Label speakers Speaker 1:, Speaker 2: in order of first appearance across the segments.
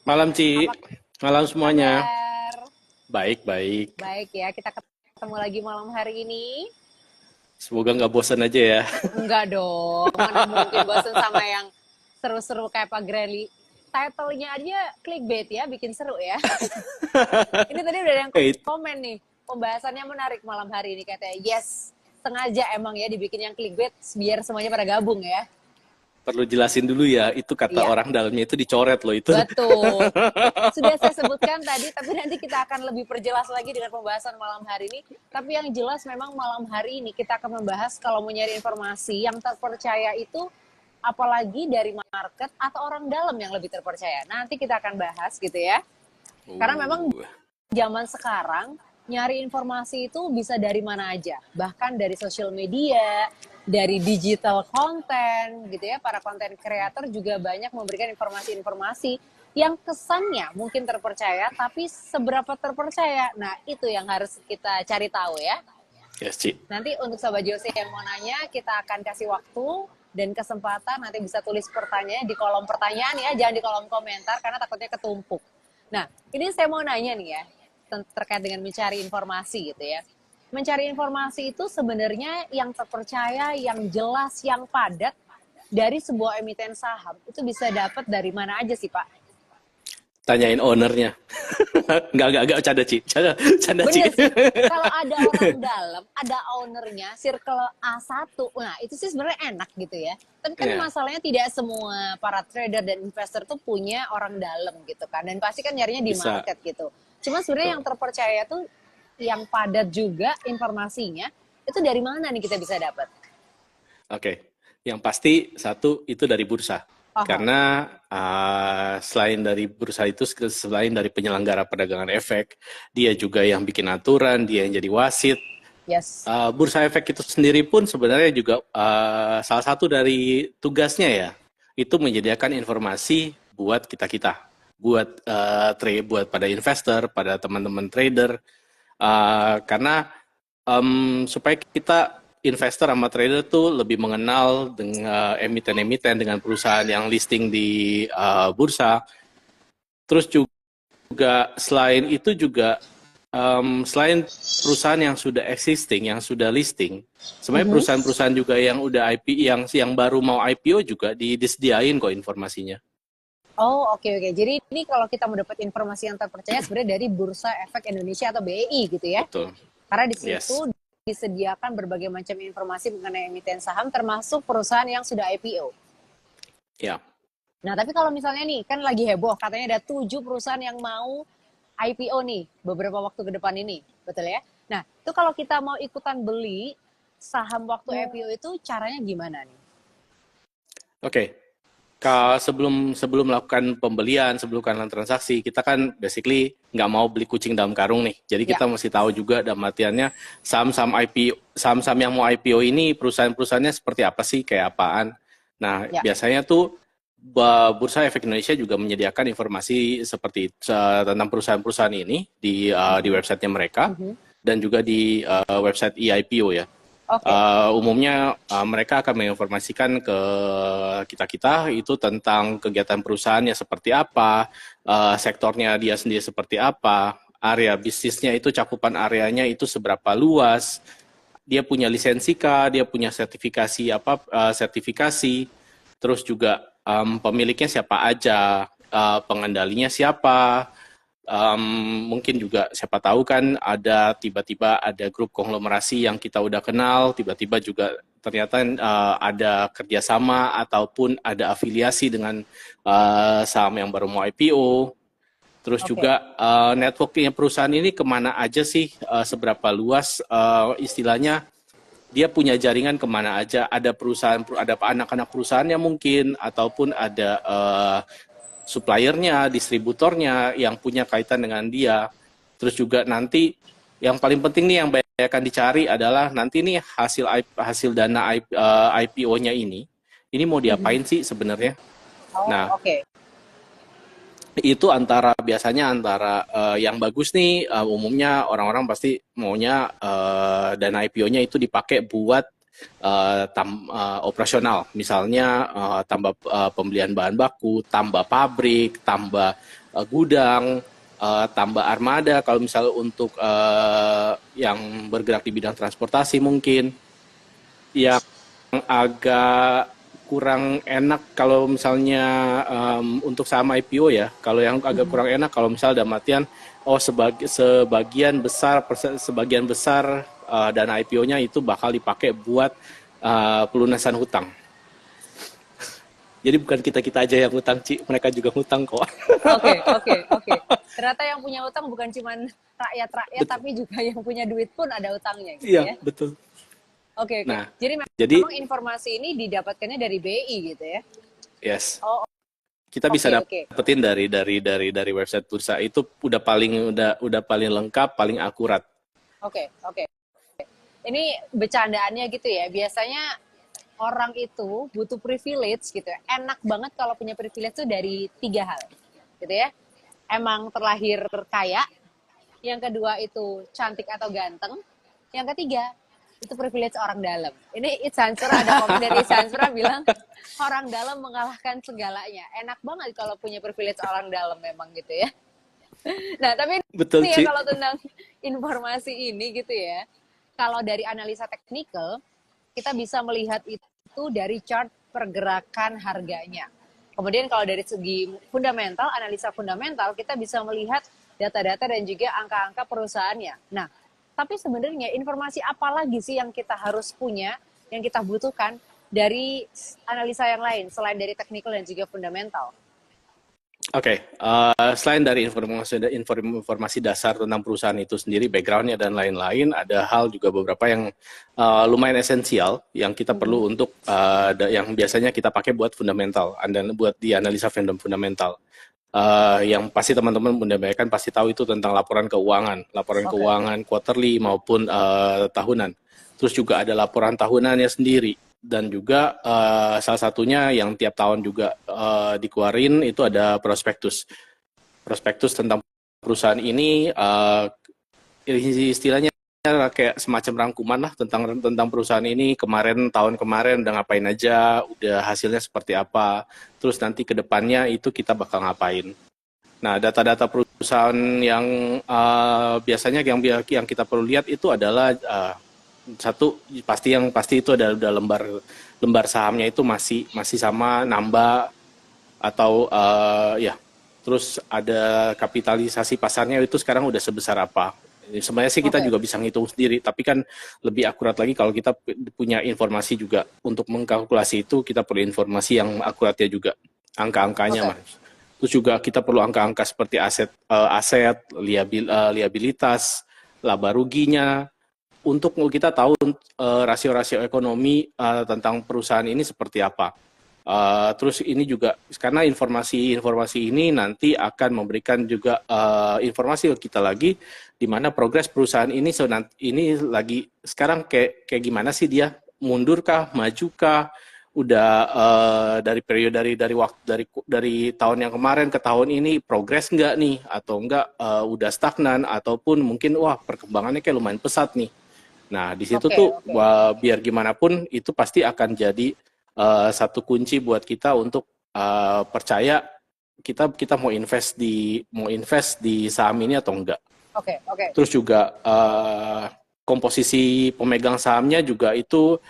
Speaker 1: Malam, Ci.
Speaker 2: Apa
Speaker 1: Malam semuanya.
Speaker 2: kabar?
Speaker 1: Baik-baik.
Speaker 2: Baik ya, kita ketemu lagi malam hari ini.
Speaker 1: Semoga nggak bosan aja ya.
Speaker 2: Enggak dong, mana mungkin bosen sama yang seru-seru kayak Pak Greli. Title-nya aja clickbait ya, bikin seru ya. Ini tadi udah ada yang
Speaker 1: Eh,
Speaker 2: komen nih, pembahasannya menarik malam hari ini katanya. Yes, sengaja emang ya dibikin yang clickbait biar semuanya pada gabung ya.
Speaker 1: perlu jelasin dulu ya, itu kata
Speaker 2: Iya,
Speaker 1: orang dalamnya itu dicoret loh itu.
Speaker 2: betul. Sudah saya sebutkan tadi, tapi nanti kita akan lebih perjelas lagi dengan pembahasan malam hari ini. Tapi yang jelas memang malam hari ini kita akan membahas kalau mau nyari informasi yang terpercaya itu apalagi dari market atau orang dalam yang lebih terpercaya. Nanti kita akan bahas gitu ya. Karena memang
Speaker 1: Uh,
Speaker 2: zaman sekarang nyari informasi itu bisa dari mana aja, bahkan dari sosial media, dari digital content gitu ya. Para konten kreator juga banyak memberikan informasi-informasi yang kesannya mungkin terpercaya, tapi seberapa terpercaya, nah itu yang harus kita cari tahu ya.
Speaker 1: yes, Ci.
Speaker 2: Nanti untuk Sobat Jose yang mau nanya, kita akan kasih waktu dan kesempatan, nanti bisa tulis pertanyaannya di kolom pertanyaan ya, jangan di kolom komentar karena takutnya ketumpuk. Nah, ini saya mau nanya nih ya, terkait dengan mencari informasi gitu ya. Mencari informasi itu sebenarnya yang terpercaya, yang jelas, yang padat dari sebuah emiten saham, itu bisa dapat dari mana aja sih Pak?
Speaker 1: Tanyain ownernya. Nggak, canda, Ci. Canda, Ci.
Speaker 2: Bener sih, kalau ada orang dalam, ada ownernya, circle A1, nah itu sih sebenarnya enak gitu ya. Tapi kan
Speaker 1: Ya,
Speaker 2: masalahnya tidak semua para trader dan investor tuh punya orang dalam gitu kan. Dan pasti kan nyarinya di
Speaker 1: bisa.
Speaker 2: market gitu. Cuma sebenarnya yang
Speaker 1: Tuh.
Speaker 2: terpercaya tuh, yang padat juga informasinya, itu dari mana nih kita bisa dapat?
Speaker 1: Oke. Yang pasti satu itu dari bursa.
Speaker 2: Oh,
Speaker 1: Karena selain dari bursa itu, selain dari penyelenggara perdagangan efek, dia juga yang bikin aturan, dia yang jadi wasit.
Speaker 2: yes.
Speaker 1: Bursa efek itu sendiri pun sebenarnya juga salah satu dari tugasnya ya, itu menyediakan informasi buat kita-kita, buat buat pada investor, pada teman-teman trader, karena supaya kita investor sama trader tuh lebih mengenal dengan emiten-emiten dengan perusahaan yang listing di bursa. Terus juga selain itu juga selain perusahaan yang sudah existing, yang sudah listing, sebenarnya
Speaker 2: Mhm.
Speaker 1: perusahaan-perusahaan juga yang udah yang baru mau IPO juga disediain kok informasinya.
Speaker 2: Oh, oke oke. Jadi ini kalau kita mau dapat informasi yang terpercaya sebenarnya dari Bursa Efek Indonesia atau BEI gitu ya.
Speaker 1: Betul.
Speaker 2: Karena di
Speaker 1: Yes.
Speaker 2: situ disediakan berbagai macam informasi mengenai emiten saham termasuk perusahaan yang sudah IPO.
Speaker 1: Ya.
Speaker 2: Nah, tapi kalau misalnya nih, kan lagi heboh, katanya ada 7 perusahaan yang mau IPO nih beberapa waktu ke depan ini, betul ya? Nah, itu kalau kita mau ikutan beli saham waktu IPO itu caranya gimana nih?
Speaker 1: Oke. Sebelum sebelum melakukan pembelian, sebelum melakukan transaksi, kita kan basically nggak mau beli kucing dalam karung nih. Jadi
Speaker 2: Ya,
Speaker 1: kita mesti tahu juga dalam artiannya saham-saham IPO, saham-saham yang mau IPO ini perusahaan-perusahaannya seperti apa sih, kayak apaan. Nah,
Speaker 2: ya.
Speaker 1: biasanya tuh Bursa Efek Indonesia juga menyediakan informasi seperti tentang perusahaan-perusahaan ini di websitenya mereka
Speaker 2: Mhm.
Speaker 1: dan juga di website eIPO ya.
Speaker 2: Oke,
Speaker 1: Umumnya mereka akan menginformasikan ke kita-kita itu tentang kegiatan perusahaannya seperti apa, sektornya dia sendiri seperti apa, area bisnisnya itu cakupan areanya itu seberapa luas, dia punya lisensi kah, dia punya sertifikasi apa, sertifikasi, terus juga pemiliknya siapa aja, pengendalinya siapa. Mungkin juga siapa tahu kan ada tiba-tiba ada grup konglomerasi yang kita udah kenal, tiba-tiba juga ternyata ada kerjasama ataupun ada afiliasi dengan saham yang baru mau IPO. Terus
Speaker 2: oke.
Speaker 1: juga networknya perusahaan ini kemana aja sih, seberapa luas, istilahnya dia punya jaringan kemana aja, ada perusahaan, ada anak-anak perusahaannya mungkin, ataupun ada suppliernya, distributornya yang punya kaitan dengan dia. Terus juga nanti yang paling penting nih yang banyak akan dicari adalah nanti nih hasil dana IPO-nya ini mau
Speaker 2: Mhm.
Speaker 1: diapain sih sebenarnya?
Speaker 2: Oh,
Speaker 1: Nah,
Speaker 2: oke.
Speaker 1: itu biasanya antara yang bagus nih, umumnya orang-orang pasti maunya dana IPO-nya itu dipakai buat operasional, misalnya tambah pembelian bahan baku, tambah pabrik, tambah gudang, tambah armada kalau misalnya untuk yang bergerak di bidang transportasi mungkin. Yang agak kurang enak kalau misalnya untuk saham IPO ya, kalau yang agak kurang enak kalau misalnya dalam artian sebagian besar dana IPO-nya itu bakal dipakai buat pelunasan hutang. Jadi bukan kita-kita aja yang hutang, Ci, mereka juga hutang kok.
Speaker 2: Oke, oke, oke. Ternyata yang punya utang bukan cuma rakyat-rakyat,
Speaker 1: Betul.
Speaker 2: tapi juga yang punya duit pun ada utangnya gitu
Speaker 1: Iya,
Speaker 2: ya.
Speaker 1: betul.
Speaker 2: Oke, oke.
Speaker 1: Nah,
Speaker 2: Jadi
Speaker 1: jadi
Speaker 2: memang informasi ini didapatkannya dari BI gitu ya.
Speaker 1: yes,
Speaker 2: Oh,
Speaker 1: kita bisa
Speaker 2: oke, oke.
Speaker 1: dapetin dari website bursa itu udah paling lengkap, paling akurat.
Speaker 2: Oke, oke. Ini bercandaannya gitu ya. Biasanya orang itu butuh privilege gitu ya. Enak banget kalau punya privilege itu dari 3 hal. Gitu ya. Emang terlahir kaya, yang kedua itu cantik atau ganteng, yang ketiga itu privilege orang dalam. Ini Itzansura, ada komen dari Itzansura bilang orang dalam mengalahkan segalanya. Enak banget kalau punya privilege orang dalam memang gitu ya. Nah, tapi
Speaker 1: Betul,
Speaker 2: ini ya
Speaker 1: Ci.
Speaker 2: kalau tentang informasi ini gitu ya. Kalau dari analisa teknikal, kita bisa melihat itu dari chart pergerakan harganya. Kemudian kalau dari segi fundamental, analisa fundamental, kita bisa melihat data-data dan juga angka-angka perusahaannya. Nah, tapi sebenarnya informasi apa lagi sih yang kita harus punya, yang kita butuhkan dari analisa yang lain, selain dari teknikal dan juga fundamental?
Speaker 1: Oke, selain dari informasi dasar tentang perusahaan itu sendiri, backgroundnya dan lain-lain, ada hal juga beberapa yang lumayan esensial yang kita perlu untuk yang biasanya kita pakai buat fundamental, dan buat di analisa fundamental. Yang pasti teman-teman mendengarkan pasti tahu itu tentang laporan keuangan quarterly maupun tahunan. Terus juga ada laporan tahunannya sendiri. Dan juga salah satunya yang tiap tahun juga dikeluarin itu ada prospektus. Prospektus tentang perusahaan ini istilahnya kayak semacam rangkuman lah tentang perusahaan ini tahun kemarin udah ngapain aja, udah hasilnya seperti apa, terus nanti ke depannya itu kita bakal ngapain. Nah, data-data perusahaan yang biasanya yang kita perlu lihat itu adalah satu pasti itu ada udah lembar sahamnya itu masih sama nambah atau ya, terus ada kapitalisasi pasarnya itu sekarang udah sebesar apa. Sebenarnya sih kita juga bisa ngitung sendiri, tapi kan lebih akurat lagi kalau kita punya informasi juga untuk mengkalkulasi itu, kita perlu informasi yang akuratnya juga, angka-angkanya mas. Terus juga kita perlu angka-angka seperti aset, liabilitas, laba ruginya, untuk kita tahu rasio-rasio ekonomi tentang perusahaan ini seperti apa. Terus ini juga karena informasi ini nanti akan memberikan juga informasi ke kita lagi di mana progres perusahaan ini lagi sekarang kayak gimana sih dia, mundur kah, maju kah, udah dari periode dari tahun yang kemarin ke tahun ini progres nggak nih, atau enggak udah stagnan, ataupun mungkin wah perkembangannya kayak lumayan pesat nih. Nah di situ tuh biar gimana pun itu pasti akan jadi satu kunci buat kita untuk percaya kita mau invest di saham ini atau enggak. Terus juga komposisi pemegang sahamnya juga itu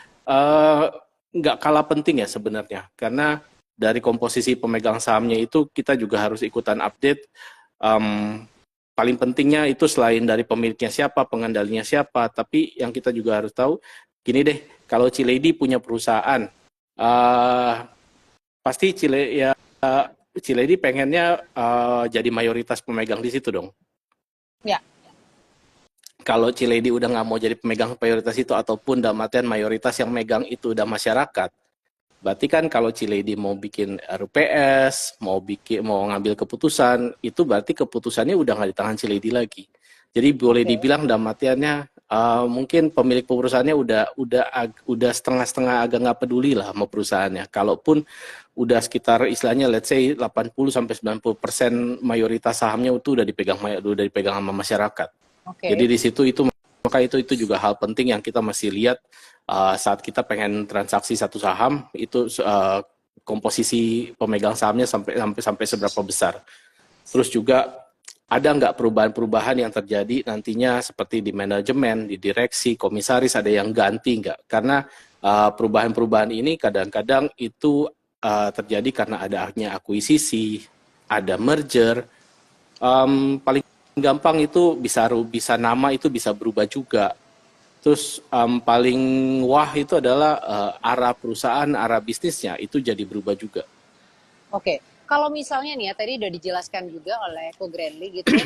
Speaker 1: nggak kalah penting ya sebenarnya, karena dari komposisi pemegang sahamnya itu kita juga harus ikutan update. Paling pentingnya itu selain dari pemiliknya siapa, pengendalinya siapa, tapi yang kita juga harus tahu, gini deh, kalau Ciledi punya perusahaan, pasti Ciledi pengennya jadi mayoritas pemegang di situ dong.
Speaker 2: Ya.
Speaker 1: Kalau Ciledi udah nggak mau jadi pemegang mayoritas itu, ataupun dalam artian mayoritas yang megang itu udah masyarakat, berarti kan kalau Ciledi mau bikin RUPS, mau ngambil keputusan, itu berarti keputusannya udah nggak di tangan Ciledi lagi. Jadi boleh dibilang dalam artiannya mungkin pemilik perusahaannya udah setengah-setengah agak nggak peduli lah sama perusahaannya. Kalaupun udah sekitar istilahnya let's say 80-90% mayoritas sahamnya itu udah dipegang sama masyarakat. Jadi di situ maka itu juga hal penting yang kita masih lihat saat kita pengen transaksi satu saham itu komposisi pemegang sahamnya sampai seberapa besar. Terus juga ada nggak perubahan-perubahan yang terjadi nantinya seperti di manajemen, di direksi, komisaris, ada yang ganti nggak? Karena perubahan-perubahan ini kadang-kadang itu terjadi karena adanya akuisisi, ada merger. Paling gampang itu bisa nama itu bisa berubah juga. Terus paling wah itu adalah arah perusahaan, arah bisnisnya itu jadi berubah juga.
Speaker 2: Oke, kalau misalnya nih ya tadi udah dijelaskan juga oleh Ko Granly gitu,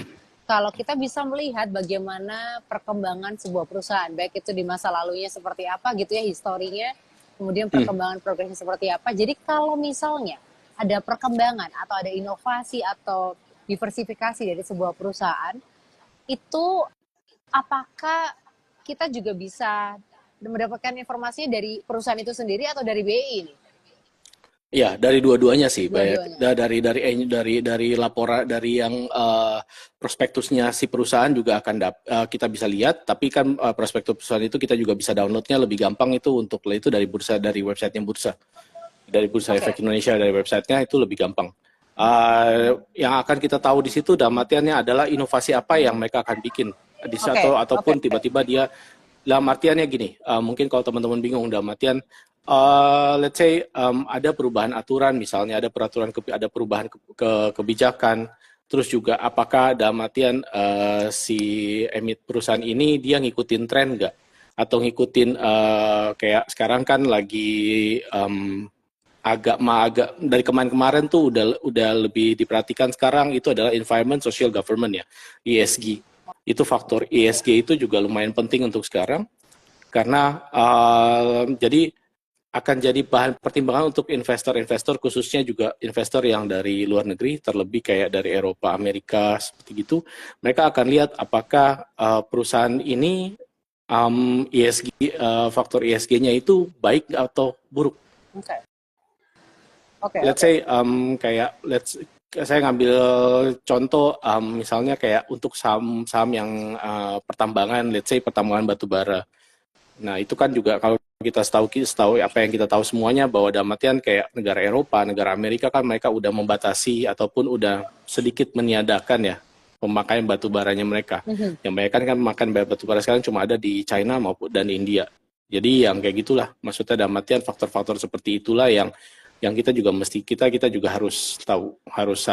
Speaker 2: kalau kita bisa melihat bagaimana perkembangan sebuah perusahaan, baik itu di masa lalunya seperti apa gitu ya historinya, kemudian perkembangan progresnya seperti apa. Jadi kalau misalnya ada perkembangan atau ada inovasi atau diversifikasi dari sebuah perusahaan, itu apakah kita juga bisa mendapatkan informasinya dari perusahaan itu sendiri atau dari BI ini?
Speaker 1: Ya, dari dua-duanya sih, baik
Speaker 2: Dua-duanya.
Speaker 1: dari laporan dari yang prospektusnya si perusahaan juga akan kita bisa lihat, tapi kan prospektus perusahaan itu kita juga bisa downloadnya lebih gampang itu untuk itu dari bursa, dari websitenya bursa, dari Bursa
Speaker 2: Oke.
Speaker 1: Efek Indonesia, dari websitenya itu lebih gampang. Yang akan kita tahu di situ dalam artiannya adalah inovasi apa yang mereka akan bikin di
Speaker 2: Oke,
Speaker 1: satu
Speaker 2: oke.
Speaker 1: ataupun tiba-tiba dia dalam artiannya gini, mungkin kalau teman-teman bingung dalam artian let's say ada perubahan aturan, misalnya ada ada perubahan kebijakan, terus juga apakah dalam artian si emit perusahaan ini dia ngikutin tren nggak, atau ngikutin kayak sekarang kan lagi agak dari kemarin-kemarin tuh udah lebih diperhatikan sekarang itu adalah environment social government ya, ESG. Itu faktor ESG itu juga lumayan penting untuk sekarang karena jadi akan jadi bahan pertimbangan untuk investor-investor, khususnya juga investor yang dari luar negeri, terlebih kayak dari Eropa, Amerika, seperti gitu. Mereka akan lihat apakah perusahaan ini ESG, faktor ESG-nya itu baik atau buruk.
Speaker 2: Oke. Oke,
Speaker 1: Let's
Speaker 2: oke.
Speaker 1: say saya ngambil contoh misalnya kayak untuk saham-saham yang pertambangan, let's say pertambangan batu bara. Nah, itu kan juga kalau kita tahu apa yang kita tahu semuanya bahwa dalam artian kayak negara Eropa, negara Amerika kan mereka udah membatasi ataupun udah sedikit meniadakan ya pemakaian batu baranya mereka.
Speaker 2: Mhm.
Speaker 1: Yang mereka kan makan batu bara sekarang cuma ada di China maupun dan India. Jadi yang kayak gitulah, maksudnya dalam artian faktor-faktor seperti itulah yang kita juga kita juga harus tahu, harus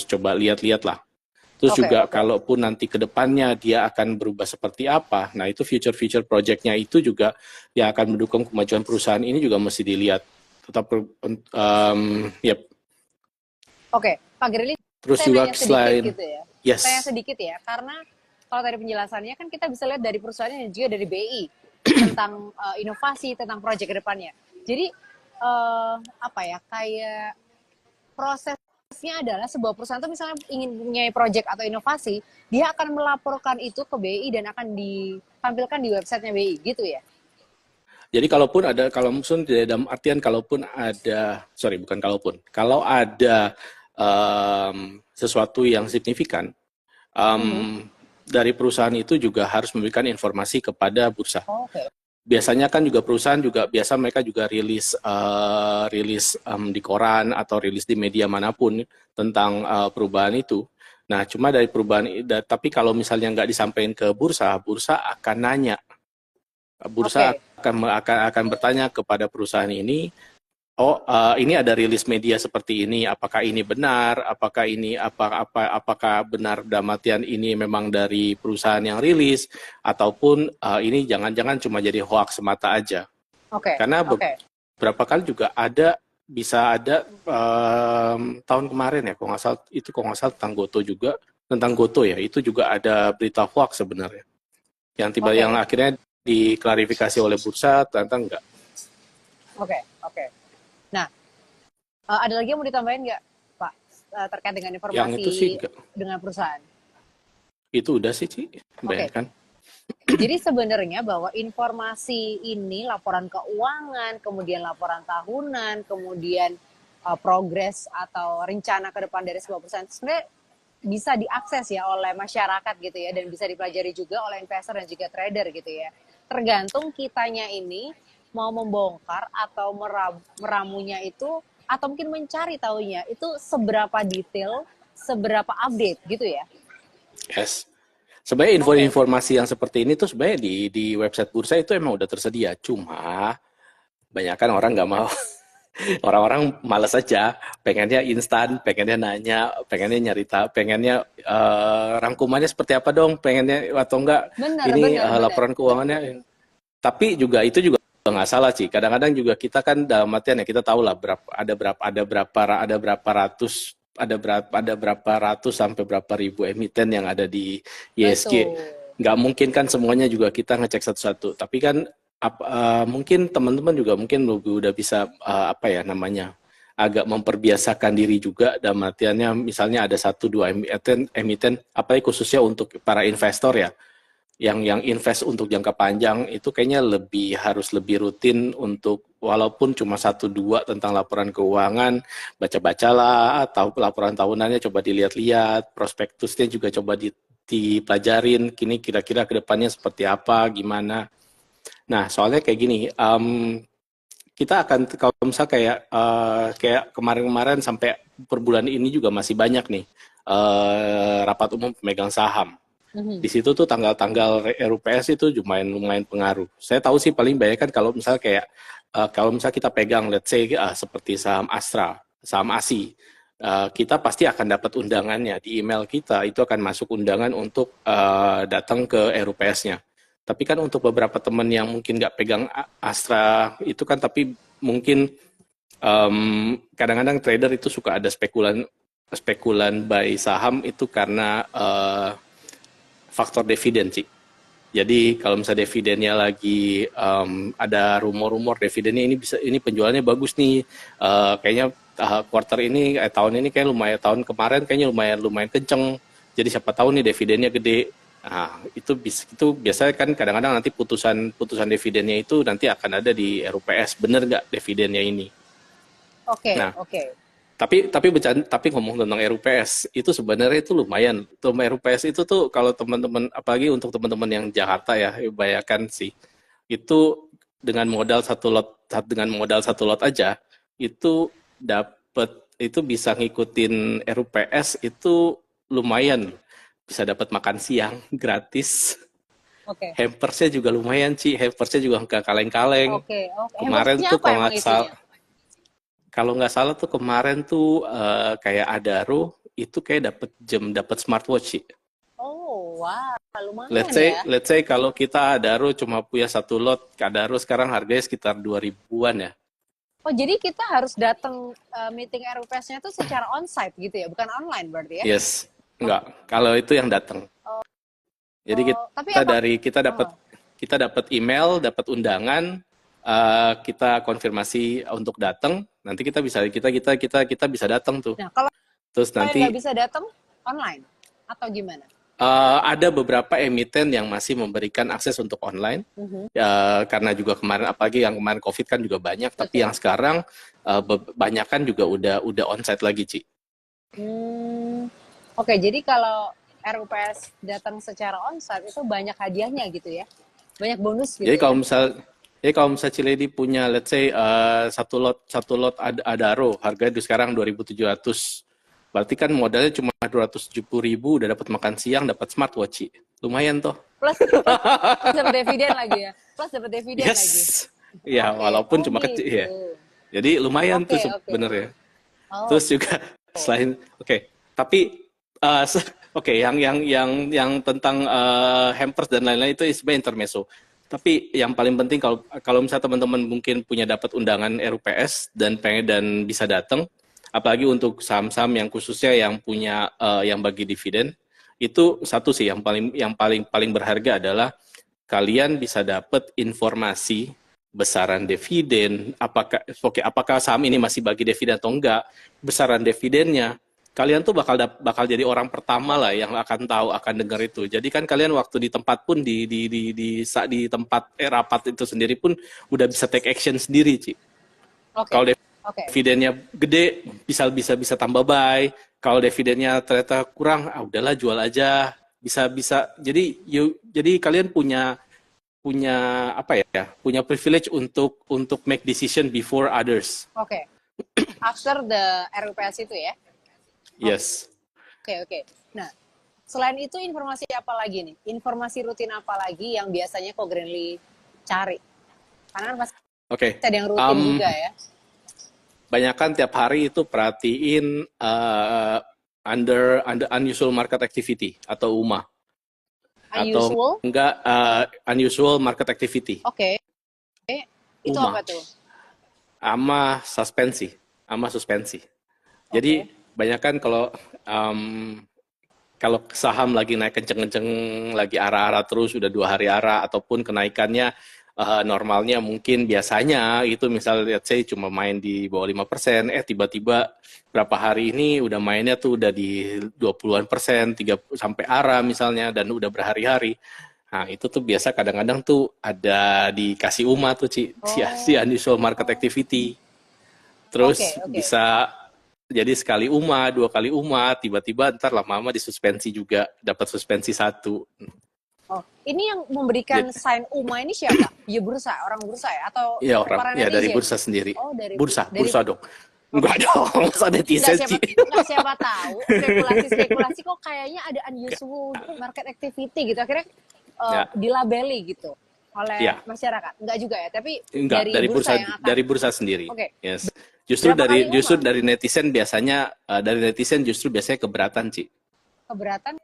Speaker 1: coba lihat-lihat lah. Terus
Speaker 2: Oke,
Speaker 1: juga
Speaker 2: oke.
Speaker 1: kalaupun nanti ke depannya dia akan berubah seperti apa, nah itu future project-nya itu juga yang akan mendukung kemajuan perusahaan ini juga mesti dilihat. Tetap, yep.
Speaker 2: Oke, Pak Grilly,
Speaker 1: Terus
Speaker 2: saya
Speaker 1: juga
Speaker 2: nanya sedikit
Speaker 1: selain,
Speaker 2: gitu ya. Saya
Speaker 1: yes,
Speaker 2: sedikit ya, karena kalau dari penjelasannya kan kita bisa lihat dari perusahaan dan juga dari BI tentang inovasi, tentang proyek ke depannya. Jadi apa ya, kayak prosesnya adalah sebuah perusahaan itu misalnya ingin punya proyek atau inovasi, dia akan melaporkan itu ke BI dan akan ditampilkan di websitenya BI, gitu ya?
Speaker 1: jadi kalaupun ada, kalau maksudnya dalam artian kalaupun ada, sorry bukan kalaupun, kalau ada sesuatu yang signifikan,
Speaker 2: Mhm.
Speaker 1: dari perusahaan itu juga harus memberikan informasi kepada bursa.
Speaker 2: Oke.
Speaker 1: Biasanya kan juga perusahaan juga biasa mereka juga rilis di koran atau rilis di media manapun tentang perubahan itu. Nah, cuma dari perubahan, tapi kalau misalnya nggak disampaikan ke bursa, bursa akan nanya, bursa
Speaker 2: Oke.
Speaker 1: akan bertanya kepada perusahaan ini, oh ini ada rilis media seperti ini, apakah ini benar, apakah benar dalam artian ini memang dari perusahaan yang rilis, ataupun ini jangan-jangan cuma jadi hoax semata aja.
Speaker 2: Oke.
Speaker 1: Karena
Speaker 2: Oke.
Speaker 1: beberapa kali juga bisa ada tahun kemarin ya, kalau nggak salah tentang Goto ya, itu juga ada berita hoax sebenarnya, yang
Speaker 2: Oke.
Speaker 1: akhirnya diklarifikasi oleh bursa, ternyata enggak.
Speaker 2: Oke. Oke. Nah, ada lagi yang mau ditambahin nggak, Pak, terkait dengan
Speaker 1: Yang itu sih
Speaker 2: informasi
Speaker 1: enggak.
Speaker 2: dengan perusahaan?
Speaker 1: Itu udah sih, Ci,
Speaker 2: Oke,
Speaker 1: kebanyakan.
Speaker 2: jadi sebenarnya bahwa informasi ini, laporan keuangan, kemudian laporan tahunan, kemudian progres atau rencana ke depan dari sebuah perusahaan, sebenarnya bisa diakses ya oleh masyarakat gitu ya, dan bisa dipelajari juga oleh investor dan juga trader gitu ya. tergantung kitanya ini mau membongkar atau meramunya itu, atau mungkin mencari tahunya itu seberapa detail, seberapa update gitu ya.
Speaker 1: Yes. Sebenarnya
Speaker 2: Oke.
Speaker 1: informasi yang seperti ini tuh sebenarnya di website bursa itu emang udah tersedia. Cuma banyak kan orang nggak mau. Orang-orang males aja, pengennya instan, pengennya nanya, pengennya nyari tahu, pengennya rangkumannya seperti apa dong, pengennya atau enggak
Speaker 2: Bener,
Speaker 1: ini
Speaker 2: bener, bener.
Speaker 1: laporan keuangannya. Tapi juga itu juga nggak salah sih. Kadang-kadang juga kita kan dalam artian ya kita tahu lah berapa ratus ada berapa ratus sampai berapa ribu emiten yang ada di ISG.
Speaker 2: Betul.
Speaker 1: Nggak mungkin kan semuanya juga kita ngecek satu-satu. Tapi kan mungkin teman-teman juga mungkin udah bisa apa ya namanya agak memperbiasakan diri juga dalam artiannya misalnya ada satu dua emiten apalagi khususnya untuk para investor ya yang invest untuk jangka panjang itu kayaknya harus lebih rutin untuk walaupun cuma satu dua tentang laporan keuangan baca-bacalah atau laporan tahunannya coba dilihat-lihat prospektusnya juga coba dipelajarin kini kira-kira kedepannya seperti apa gimana. Nah soalnya kayak gini kita akan kalau misalnya kayak kemarin-kemarin sampai per bulan ini juga masih banyak nih rapat umum pemegang saham.
Speaker 2: Mhm.
Speaker 1: Di situ tuh tanggal-tanggal RUPS itu lumayan pengaruh. Saya tahu sih paling banyak kan kalau misalnya kayak kalau misalnya kita pegang let's say seperti saham Astra, saham ASI, kita pasti akan dapat undangannya di email kita itu akan masuk undangan untuk datang ke RUPS-nya. Tapi kan untuk beberapa teman yang mungkin nggak pegang Astra itu kan tapi mungkin kadang-kadang trader itu suka ada spekulan spekulan buy saham itu karena faktor dividen sih. Jadi kalau misalnya dividennya lagi ada rumor-rumor dividennya ini penjualannya bagus nih, kayaknya quarter ini tahun ini kayak lumayan tahun kemarin kayaknya lumayan kenceng. Jadi siapa tahu nih dividennya gede. Nah, itu biasanya kan kadang-kadang nanti putusan dividennya itu nanti akan ada di RUPS. Bener nggak dividennya ini?
Speaker 2: Oke,
Speaker 1: Nah,
Speaker 2: oke.
Speaker 1: tapi ngomong tentang RUPS itu sebenarnya itu lumayan. Tuh RUPS itu tuh kalau teman-teman apalagi untuk teman-teman yang Jakarta ya, bayangkan sih. Itu dengan modal satu lot aja itu dapat itu bisa ngikutin RUPS itu lumayan. Bisa dapat makan siang gratis.
Speaker 2: Oke.
Speaker 1: Hampersnya juga lumayan sih. Hampersnya juga nggak kaleng-kaleng.
Speaker 2: Oke, oke.
Speaker 1: Kemarin
Speaker 2: Hampersnya
Speaker 1: tuh
Speaker 2: apa emang isinya?
Speaker 1: kalau nggak salah tuh kemarin tuh kayak Adaro itu kayak dapat smartwatch sih.
Speaker 2: Oh, wah,
Speaker 1: Let's
Speaker 2: lumayan
Speaker 1: say
Speaker 2: ya.
Speaker 1: let's say kalau kita Adaro cuma punya satu lot, Adaro sekarang harganya sekitar 2000-an ya.
Speaker 2: Oh, jadi kita harus datang meeting RUPS-nya itu secara onsite gitu ya, bukan online berarti ya?
Speaker 1: Yes.
Speaker 2: Oh,
Speaker 1: Enggak. Kalau itu yang datang. Jadi
Speaker 2: oh, tapi apa?
Speaker 1: kita dapat
Speaker 2: Oh.
Speaker 1: email, dapat undangan, kita konfirmasi untuk datang, nanti kita bisa datang tuh.
Speaker 2: Nah, kalau
Speaker 1: Terus
Speaker 2: yang nggak
Speaker 1: nanti
Speaker 2: bisa datang online atau gimana?
Speaker 1: ada beberapa emiten yang masih memberikan akses untuk online,
Speaker 2: Mhm.
Speaker 1: karena juga kemarin, apalagi yang kemarin COVID kan juga banyak, tapi yang
Speaker 2: Betul.
Speaker 1: sekarang banyak kan juga udah onsite lagi, Ci.
Speaker 2: Hmm, oke, jadi kalau RUPS datang secara onsite itu banyak hadiahnya gitu ya? Banyak bonus gitu
Speaker 1: Jadi
Speaker 2: ya?
Speaker 1: kalau misal Ciledi punya, let's say satu lot Adaro, harganya sekarang 2.700, berarti kan modalnya cuma 270.000, udah dapat makan siang, dapat smartwatch, Ci. Lumayan toh.
Speaker 2: Plus dapat dividen lagi ya? Plus dapat dividen lagi.
Speaker 1: Yes. Ya,
Speaker 2: Oke,
Speaker 1: walaupun
Speaker 2: oh
Speaker 1: cuma kecil ya.
Speaker 2: gitu.
Speaker 1: Jadi lumayan tuh
Speaker 2: Oke, oke.
Speaker 1: sebenarnya.
Speaker 2: Oh,
Speaker 1: Terus juga selain tapi oke yang tentang hampers dan lain-lain itu sebenarnya intermezzo. Tapi yang paling penting kalau kalau misalnya teman-teman mungkin punya dapat undangan RUPS dan pengen dan bisa datang, apalagi untuk saham-saham yang khususnya yang punya yang bagi dividen, itu satu sih yang paling berharga adalah kalian bisa dapat informasi besaran dividen, apakah saham ini masih bagi dividen atau enggak, besaran dividennya. Kalian tuh bakal jadi orang pertama lah yang akan tahu, akan dengar itu. Jadi kan kalian waktu di tempat pun di tempat rapat itu sendiri pun udah bisa take action sendiri, Ci.
Speaker 2: oke,
Speaker 1: Kalau
Speaker 2: oke.
Speaker 1: dividennya gede bisa tambah buy. Kalau dividennya ternyata kurang, udahlah jual aja. Bisa bisa. Jadi kalian punya punya apa ya? Punya privilege untuk make decision before others.
Speaker 2: Oke. After the RUPS itu ya.
Speaker 1: Yes.
Speaker 2: Oke. Nah, selain itu informasi apa lagi nih? Informasi rutin apa lagi yang biasanya Ko Greenly cari? Karena kan pasti ada yang rutin juga ya.
Speaker 1: Banyakan tiap hari itu perhatiin under unusual market activity atau UMA.
Speaker 2: Unusual?
Speaker 1: Atau enggak unusual market activity.
Speaker 2: Oke. Itu
Speaker 1: UMA.
Speaker 2: apa tuh?
Speaker 1: Sama suspensi. Jadi banyakan kalau saham lagi naik kenceng-kenceng, lagi arah-arah terus, udah 2 hari arah, ataupun kenaikannya normalnya mungkin biasanya itu misal lihat saya cuma main di bawah 5%, tiba-tiba berapa hari ini udah mainnya tuh udah di 20-an%, 3 sampai arah misalnya, dan udah berhari-hari. Nah, itu tuh biasa kadang-kadang tuh ada dikasih UMA tuh, si unusual market activity. Terus bisa jadi sekali UMA, 2 kali UMA, tiba-tiba ntar lama-lama disuspensi juga, dapat suspensi 1.
Speaker 2: Ini yang memberikan sign UMA ini siapa? Ya bursa, orang bursa ya? Atau
Speaker 1: ya orang ya dari bursa sendiri.
Speaker 2: Dari
Speaker 1: bursa dong. Enggak dong, masa netizen sih.
Speaker 2: Siapa tahu, spekulasi kok kayaknya ada unusual market activity gitu. Akhirnya dilabeli gitu oleh masyarakat. Enggak juga ya, tapi dari bursa yang akan...
Speaker 1: dari bursa sendiri. Yes. Justru dari netizen biasanya keberatan, Ci.
Speaker 2: Keberatan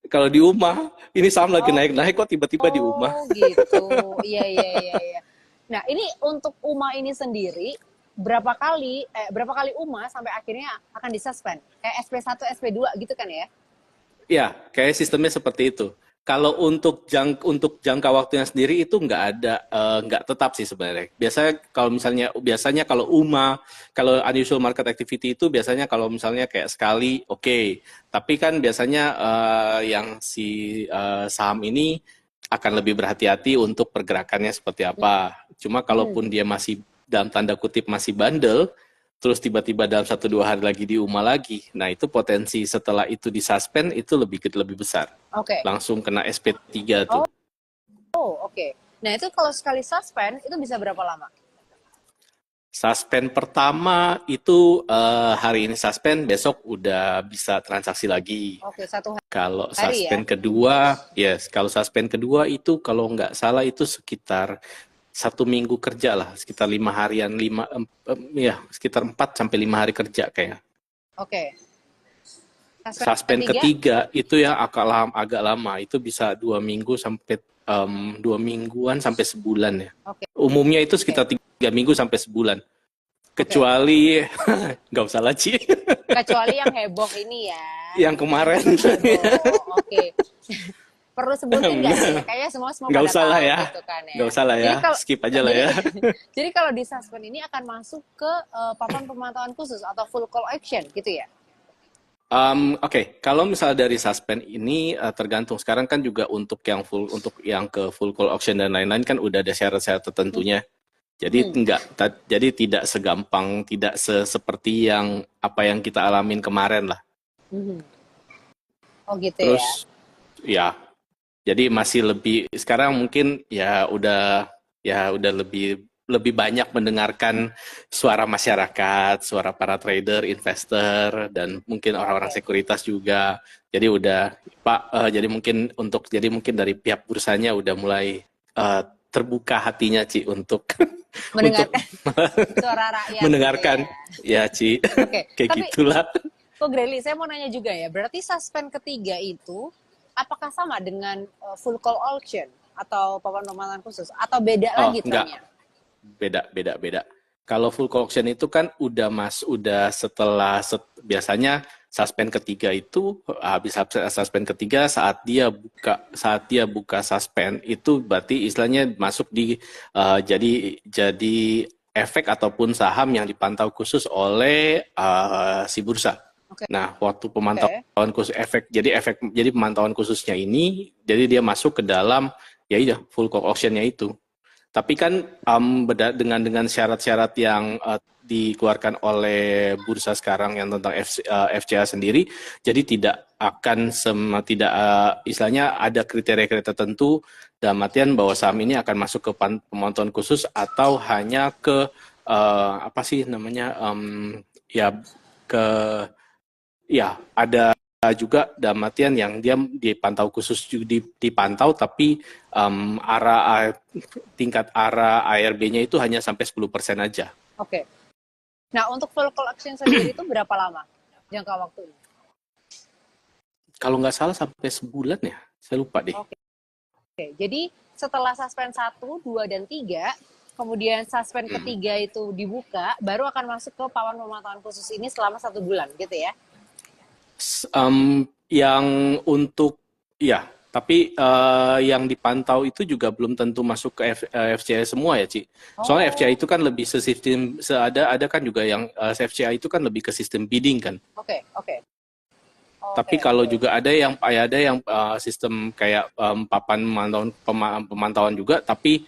Speaker 2: kalau
Speaker 1: di UMA, ini saham lagi naik-naik kok tiba-tiba di UMA.
Speaker 2: Oh gitu, iya. Nah ini untuk UMA ini sendiri, berapa kali UMA sampai akhirnya akan disuspend? Kayak SP1, SP2 gitu kan ya?
Speaker 1: Iya, kayak sistemnya seperti itu. Kalau untuk jangka waktunya sendiri itu nggak tetap sih sebenarnya. Biasanya kalau UMA, kalau unusual market activity itu biasanya kalau misalnya kayak sekali, oke. Tapi kan biasanya yang si saham ini akan lebih berhati-hati untuk pergerakannya seperti apa. Cuma kalaupun dia masih dalam tanda kutip masih bandel, terus tiba-tiba dalam 1-2 hari lagi di UMA lagi. Nah, itu potensi setelah itu disuspend itu lebih besar. Langsung kena SP3 tuh.
Speaker 2: Oke. Nah, itu kalau sekali suspend itu bisa berapa lama?
Speaker 1: Suspend pertama itu hari ini suspend, besok udah bisa transaksi lagi.
Speaker 2: 1 hari.
Speaker 1: Kalau suspend kedua, kalau suspend kedua itu kalau nggak salah itu sekitar 1 minggu kerja lah, sekitar 5 harian, sekitar 4-5 hari kerja kayaknya. Suspend ketiga itu yang agak lama, itu bisa 2 minggu sampai 2 mingguan sampai sebulan ya. Umumnya itu sekitar 3 minggu sampai sebulan. Kecuali nggak usah lah, Ci.
Speaker 2: Kecuali yang heboh ini ya.
Speaker 1: Yang kemarin.
Speaker 2: Perlu sebutin nggak sih? Kayaknya semua
Speaker 1: nggak usah lah ya.
Speaker 2: Gitu kan ya.
Speaker 1: Nggak usah lah ya. Skip aja lah ya.
Speaker 2: Jadi kalau di suspend ini akan masuk ke papan pemantauan khusus atau full call action gitu ya?
Speaker 1: Kalau misalnya dari suspend ini tergantung. Sekarang kan juga untuk yang ke full call auction dan lain-lain kan udah ada syarat-syarat tertentunya. Jadi jadi tidak segampang, tidak seperti apa yang kita alamin kemarin lah.
Speaker 2: Oh gitu.
Speaker 1: Terus ya. Jadi masih sekarang mungkin udah lebih banyak mendengarkan suara masyarakat, suara para trader, investor, dan mungkin orang-orang sekuritas juga. Jadi jadi mungkin dari pihak bursanya udah mulai terbuka hatinya, Ci, untuk
Speaker 2: mendengarkan suara rakyat.
Speaker 1: Mendengarkan, ya Ci. Kayak gitulah.
Speaker 2: Kok Greenly, saya mau nanya juga ya. Berarti suspend ketiga itu apakah sama dengan full call auction atau papan pemantauan khusus atau beda lagi termnya?
Speaker 1: Beda. Kalau full call auction itu kan biasanya suspend ketiga itu habis suspend ketiga saat dia buka suspend itu berarti istilahnya masuk di jadi efek ataupun saham yang dipantau khusus oleh si bursa. Nah, waktu pemantauan khusus jadi pemantauan khususnya ini, jadi dia masuk ke dalam full call auction-nya itu. Tapi kan dengan syarat-syarat yang dikeluarkan oleh bursa sekarang yang tentang FCA sendiri, jadi tidak akan tidak istilahnya ada kriteria-kriteria tertentu dalam artian bahwa saham ini akan masuk ke pemantauan khusus atau hanya ke apa sih namanya ya ke ya ada juga dalam artian yang dia dipantau khusus dipantau tapi tingkat arah ARB-nya itu hanya sampai 10% aja.
Speaker 2: Oke. Nah, untuk full call action sendiri itu berapa lama jangka waktunya?
Speaker 1: Kalau nggak salah sampai sebulan ya, saya lupa deh.
Speaker 2: Oke. Jadi setelah suspend 1, 2, dan 3, kemudian suspend ketiga itu dibuka, baru akan masuk ke pawan pemantauan khusus ini selama 1 bulan, gitu ya?
Speaker 1: Yang untuk ya, tapi yang dipantau itu juga belum tentu masuk ke FCA semua ya, Ci. Soalnya FCA itu kan lebih sistem, ada kan juga yang FCA itu kan lebih ke sistem bidding kan.
Speaker 2: Oke.
Speaker 1: Tapi kalau juga ada yang sistem kayak papan pemantauan juga, tapi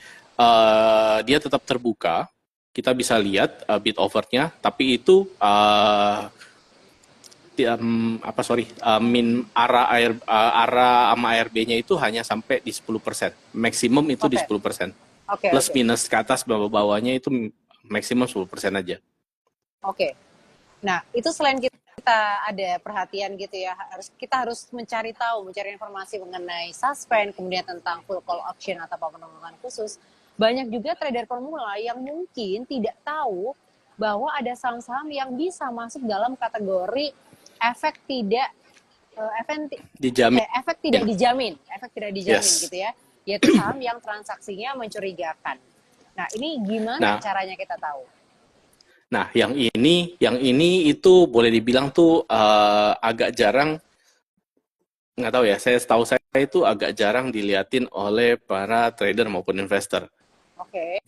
Speaker 1: dia tetap terbuka. Kita bisa lihat bid offernya, tapi itu arah sama ARB-nya itu hanya sampai di 10%. Maksimum itu di 10%. Plus minus ke atas bawah-bawahnya itu maksimum 10% aja.
Speaker 2: Oke. Nah, itu selain kita ada perhatian gitu ya, kita harus mencari informasi mengenai suspend, kemudian tentang full call option atau pemantauan khusus. Banyak juga trader pemula yang mungkin tidak tahu bahwa ada saham-saham yang bisa masuk dalam kategori efek tidak dijamin yes. Gitu ya, yaitu saham yang transaksinya mencurigakan. Nah, ini gimana caranya kita tahu?
Speaker 1: Nah, yang ini itu boleh dibilang tuh agak jarang, nggak tahu ya, setahu saya itu agak jarang diliatin oleh para trader maupun investor.
Speaker 2: Oke.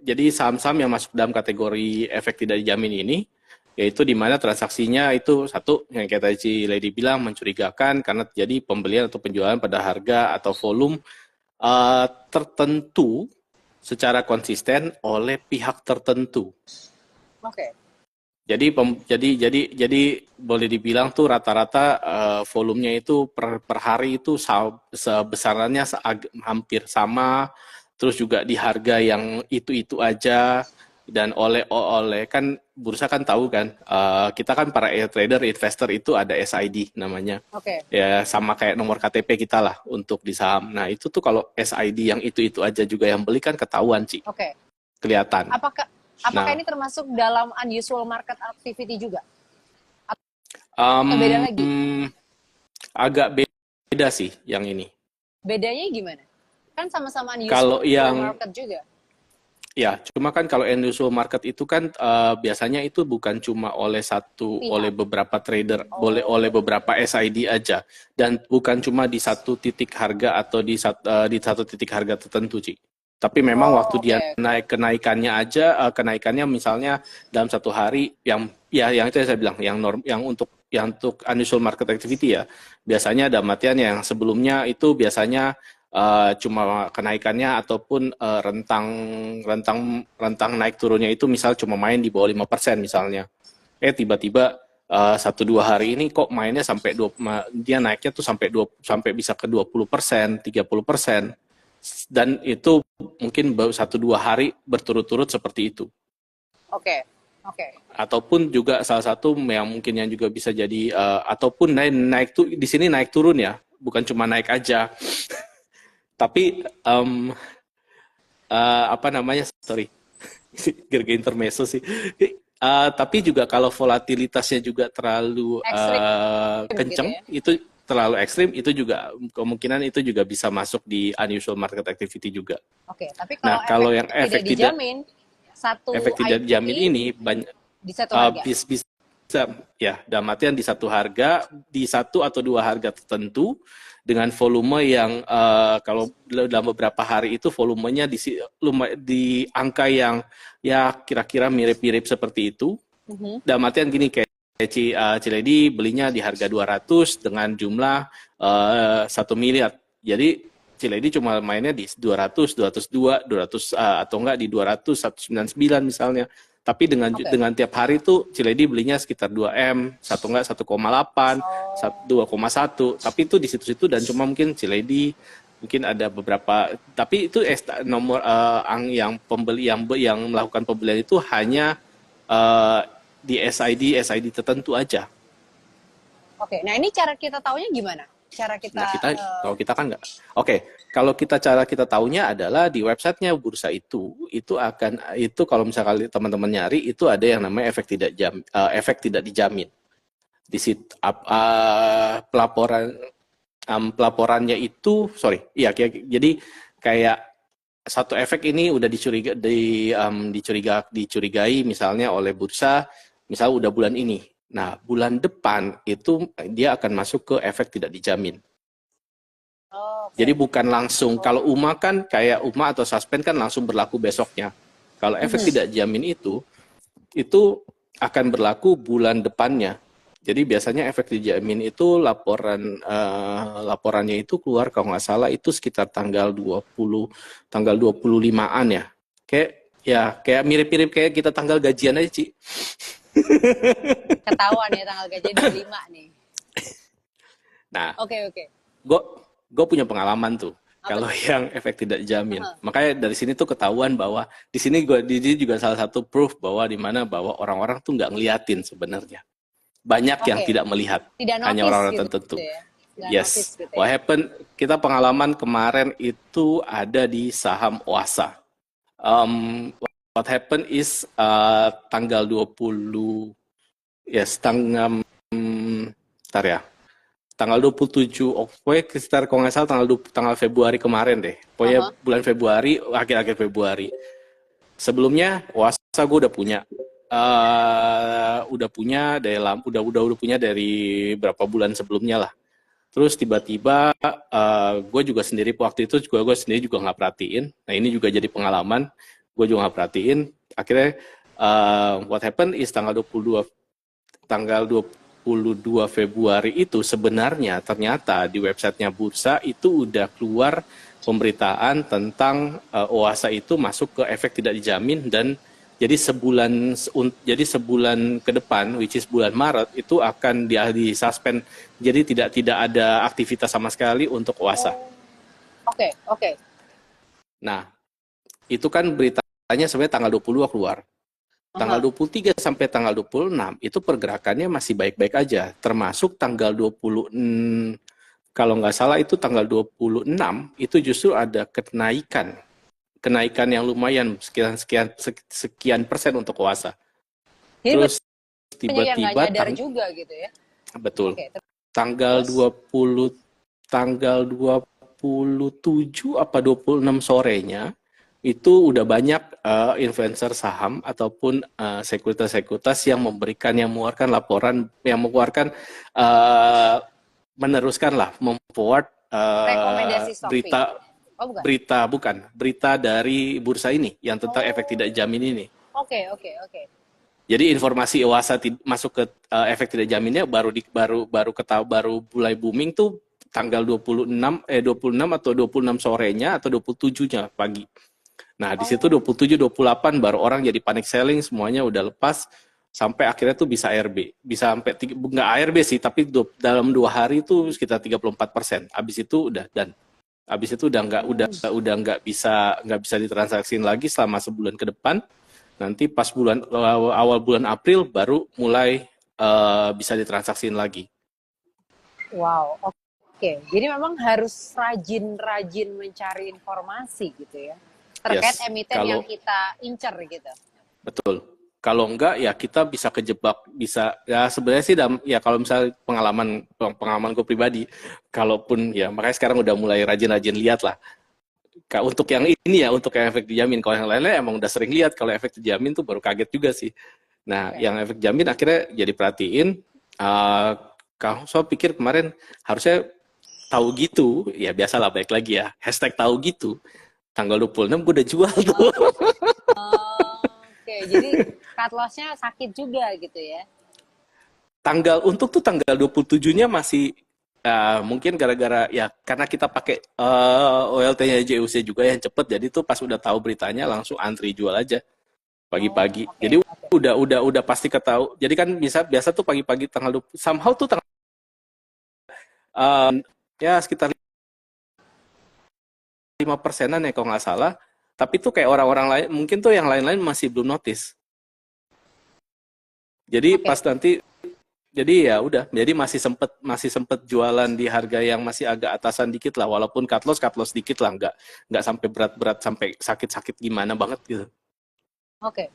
Speaker 1: Jadi saham-saham yang masuk dalam kategori efek tidak dijamin ini, yaitu di mana transaksinya itu satu yang kayak tadi Lady bilang mencurigakan karena terjadi pembelian atau penjualan pada harga atau volume tertentu secara konsisten oleh pihak tertentu.
Speaker 2: Oke.
Speaker 1: Jadi boleh dibilang tuh rata-rata volumenya itu per hari itu sebesarannya hampir sama, terus juga di harga yang itu aja. Dan oleh kan bursa kan tahu kan, kita kan para trader investor itu ada SID namanya. Ya sama kayak nomor KTP kita lah untuk di saham. Nah itu tuh kalau SID yang itu aja juga yang beli kan ketahuan sih. Kelihatan.
Speaker 2: Apakah ini termasuk dalam unusual market activity juga?
Speaker 1: Beda lagi? Agak beda sih yang ini.
Speaker 2: Bedanya gimana? Kan sama-sama unusual market juga.
Speaker 1: Ya, cuma kan kalau unusual market itu kan biasanya itu bukan cuma oleh beberapa trader, oleh beberapa SID aja, dan bukan cuma di satu titik harga atau di satu titik harga tertentu, Ci. Tapi memang waktu dia kenaikannya misalnya dalam satu hari yang itu yang saya bilang yang untuk unusual market activity ya, biasanya dalam artian yang sebelumnya itu biasanya cuma kenaikannya ataupun rentang naik turunnya itu misal cuma main di bawah 5% misalnya. Tiba-tiba 1-2 hari ini kok mainnya sampai dia naiknya tuh sampai bisa ke 20%, 30%. Dan itu mungkin baru 1-2 hari berturut-turut seperti itu.
Speaker 2: Oke.
Speaker 1: Ataupun juga salah satu yang mungkin yang juga bisa jadi ataupun naik tuh di sini naik turun ya, bukan cuma naik aja. Tapi gerga intermezzo sih. Tapi juga kalau volatilitasnya juga terlalu kenceng, gitu ya? Itu terlalu ekstrim, itu juga kemungkinan itu juga bisa masuk di unusual market activity juga.
Speaker 2: Oke, tapi kalau yang efek tidak dijamin
Speaker 1: ini banyak
Speaker 2: di satu harga.
Speaker 1: Bisa ya, dalam artian di satu harga, di 1 atau 2 harga tertentu dengan volume yang kalau dalam beberapa hari itu volumenya di angka yang ya kira-kira mirip-mirip seperti itu. Dalam artian gini, kayak Ciledi belinya di harga 200 dengan jumlah 1 miliar. Jadi Ciledi cuma mainnya di 200, 202, 200 atau enggak di 200, 199 misalnya. Tapi dengan tiap hari tuh Ciledi belinya sekitar 2M, satu enggak 1,8, 2,1. Tapi itu di situ-situ dan cuma mungkin Ciledi, mungkin ada beberapa, tapi itu nomor yang pembeli yang melakukan pembelian itu hanya di SID tertentu aja.
Speaker 2: Oke, nah ini cara kita taunya gimana? Cara kita,
Speaker 1: Nah, kalau kita kan nggak. Oke, kalau cara kita taunya adalah di websitenya bursa itu kalau misalnya teman-teman nyari itu ada yang namanya efek tidak dijamin. Di situ pelaporannya itu, jadi kayak satu efek ini udah dicurigai misalnya oleh bursa, misalnya udah bulan ini. Nah, bulan depan itu dia akan masuk ke efek tidak dijamin. Jadi bukan langsung, kalau UMA kan kayak UMA atau suspend kan langsung berlaku besoknya. Kalau efek tidak dijamin itu akan berlaku bulan depannya. Jadi biasanya efek dijamin itu laporannya itu keluar kalau nggak salah itu sekitar tanggal 25-an ya. Kayak mirip-mirip kayak kita tanggal gajian aja, Ci.
Speaker 2: Ketahuan ya tanggal gajian 25 nih.
Speaker 1: Nah,
Speaker 2: Oke.
Speaker 1: Gue punya pengalaman tuh. Kalau yang efek tidak dijamin. Makanya dari sini tuh ketahuan bahwa di sini juga salah satu proof bahwa orang-orang tuh nggak ngeliatin sebenarnya. Banyak yang tidak melihat. Hanya orang-orang tertentu. Gitu ya? Yes. Gitu ya? What happened? Kita pengalaman kemarin itu ada di saham Oasa. What happened is tanggal 20 tanggal 27 sekitar kalau nggak salah tanggal Februari kemarin deh. Pokoknya bulan Februari, akhir-akhir Februari. Sebelumnya Oasa gue udah punya dari berapa bulan sebelumnya lah. Terus tiba-tiba gue juga sendiri waktu itu gue sendiri juga nggak perhatiin. Nah ini juga jadi pengalaman. Gue juga nggak perhatiin. Akhirnya what happened is tanggal 22 Februari itu sebenarnya ternyata di websitenya bursa itu udah keluar pemberitaan tentang Oasa itu masuk ke efek tidak dijamin dan jadi sebulan ke depan, which is bulan Maret itu akan disuspend. Jadi tidak ada aktivitas sama sekali untuk Oasa.
Speaker 2: Oke.
Speaker 1: Nah, itu kan beritanya sebenarnya tanggal 22 keluar. Tanggal 23 sampai tanggal 26 itu pergerakannya masih baik-baik aja. Termasuk tanggal 20, kalau nggak salah itu tanggal 26 itu justru ada kenaikan yang lumayan sekian persen untuk Oasa. Terus tiba-tiba
Speaker 2: juga gitu ya.
Speaker 1: Betul. Tanggal 27 apa 26 sorenya itu udah banyak influencer saham ataupun sekuritas yang mengeluarkan laporan, yang memforward berita dari bursa ini yang tentang efek tidak jamin ini.
Speaker 2: Oke.
Speaker 1: Jadi informasi Oasa masuk ke efek tidak jaminnya baru mulai booming tuh tanggal 26 atau 26 sorenya atau 27-nya pagi. Nah, di situ 27 28 baru orang jadi panic selling, semuanya udah lepas sampai akhirnya tuh bisa ARB. Bisa sampai nggak ARB sih, tapi dalam 2 hari itu sekitar 34%. Habis itu udah nggak bisa ditransaksiin lagi selama sebulan ke depan. Nanti pas awal bulan April baru mulai bisa ditransaksiin lagi.
Speaker 2: Wow, oke. Jadi memang harus rajin mencari informasi gitu ya. Terkait emiten yang kita incer gitu.
Speaker 1: Betul. Kalau enggak ya kita bisa kejebak, ya sebenarnya sih kalau misalnya pengalaman gue pribadi, kalaupun ya makanya sekarang udah mulai rajin-rajin lihat lah. Untuk yang ini ya, untuk yang efek dijamin. Kalau yang lainnya emang udah sering lihat, kalau efek dijamin tuh baru kaget juga sih. Nah, yang efek jamin akhirnya jadi perhatiin. Kalau saya pikir kemarin harusnya tahu gitu, ya biasalah balik lagi ya, hashtag tahu gitu. Tanggal 26 gue udah jual tuh.
Speaker 2: Oke, jadi cut loss-nya sakit juga gitu ya.
Speaker 1: Tanggal 27-nya masih mungkin gara-gara ya karena kita pakai OLT-nya JUC juga yang cepet, jadi tuh pas udah tahu beritanya langsung antri jual aja
Speaker 2: Oh,
Speaker 1: pagi-pagi.
Speaker 2: oke,
Speaker 1: Jadi
Speaker 2: oke.
Speaker 1: udah pasti ketahu. Jadi kan biasa tuh pagi-pagi tanggal 20, somehow tuh um, ya sekitar 5%-an ya kalau nggak salah. Tapi tuh kayak orang-orang lain, mungkin tuh yang lain-lain masih belum notice. Jadi
Speaker 2: Oke,
Speaker 1: pas nanti, jadi ya udah, jadi masih sempet jualan di harga yang masih agak atasan dikit lah, walaupun cut loss dikit lah, nggak sampai berat-berat sampai sakit-sakit gimana banget gitu.
Speaker 2: oke.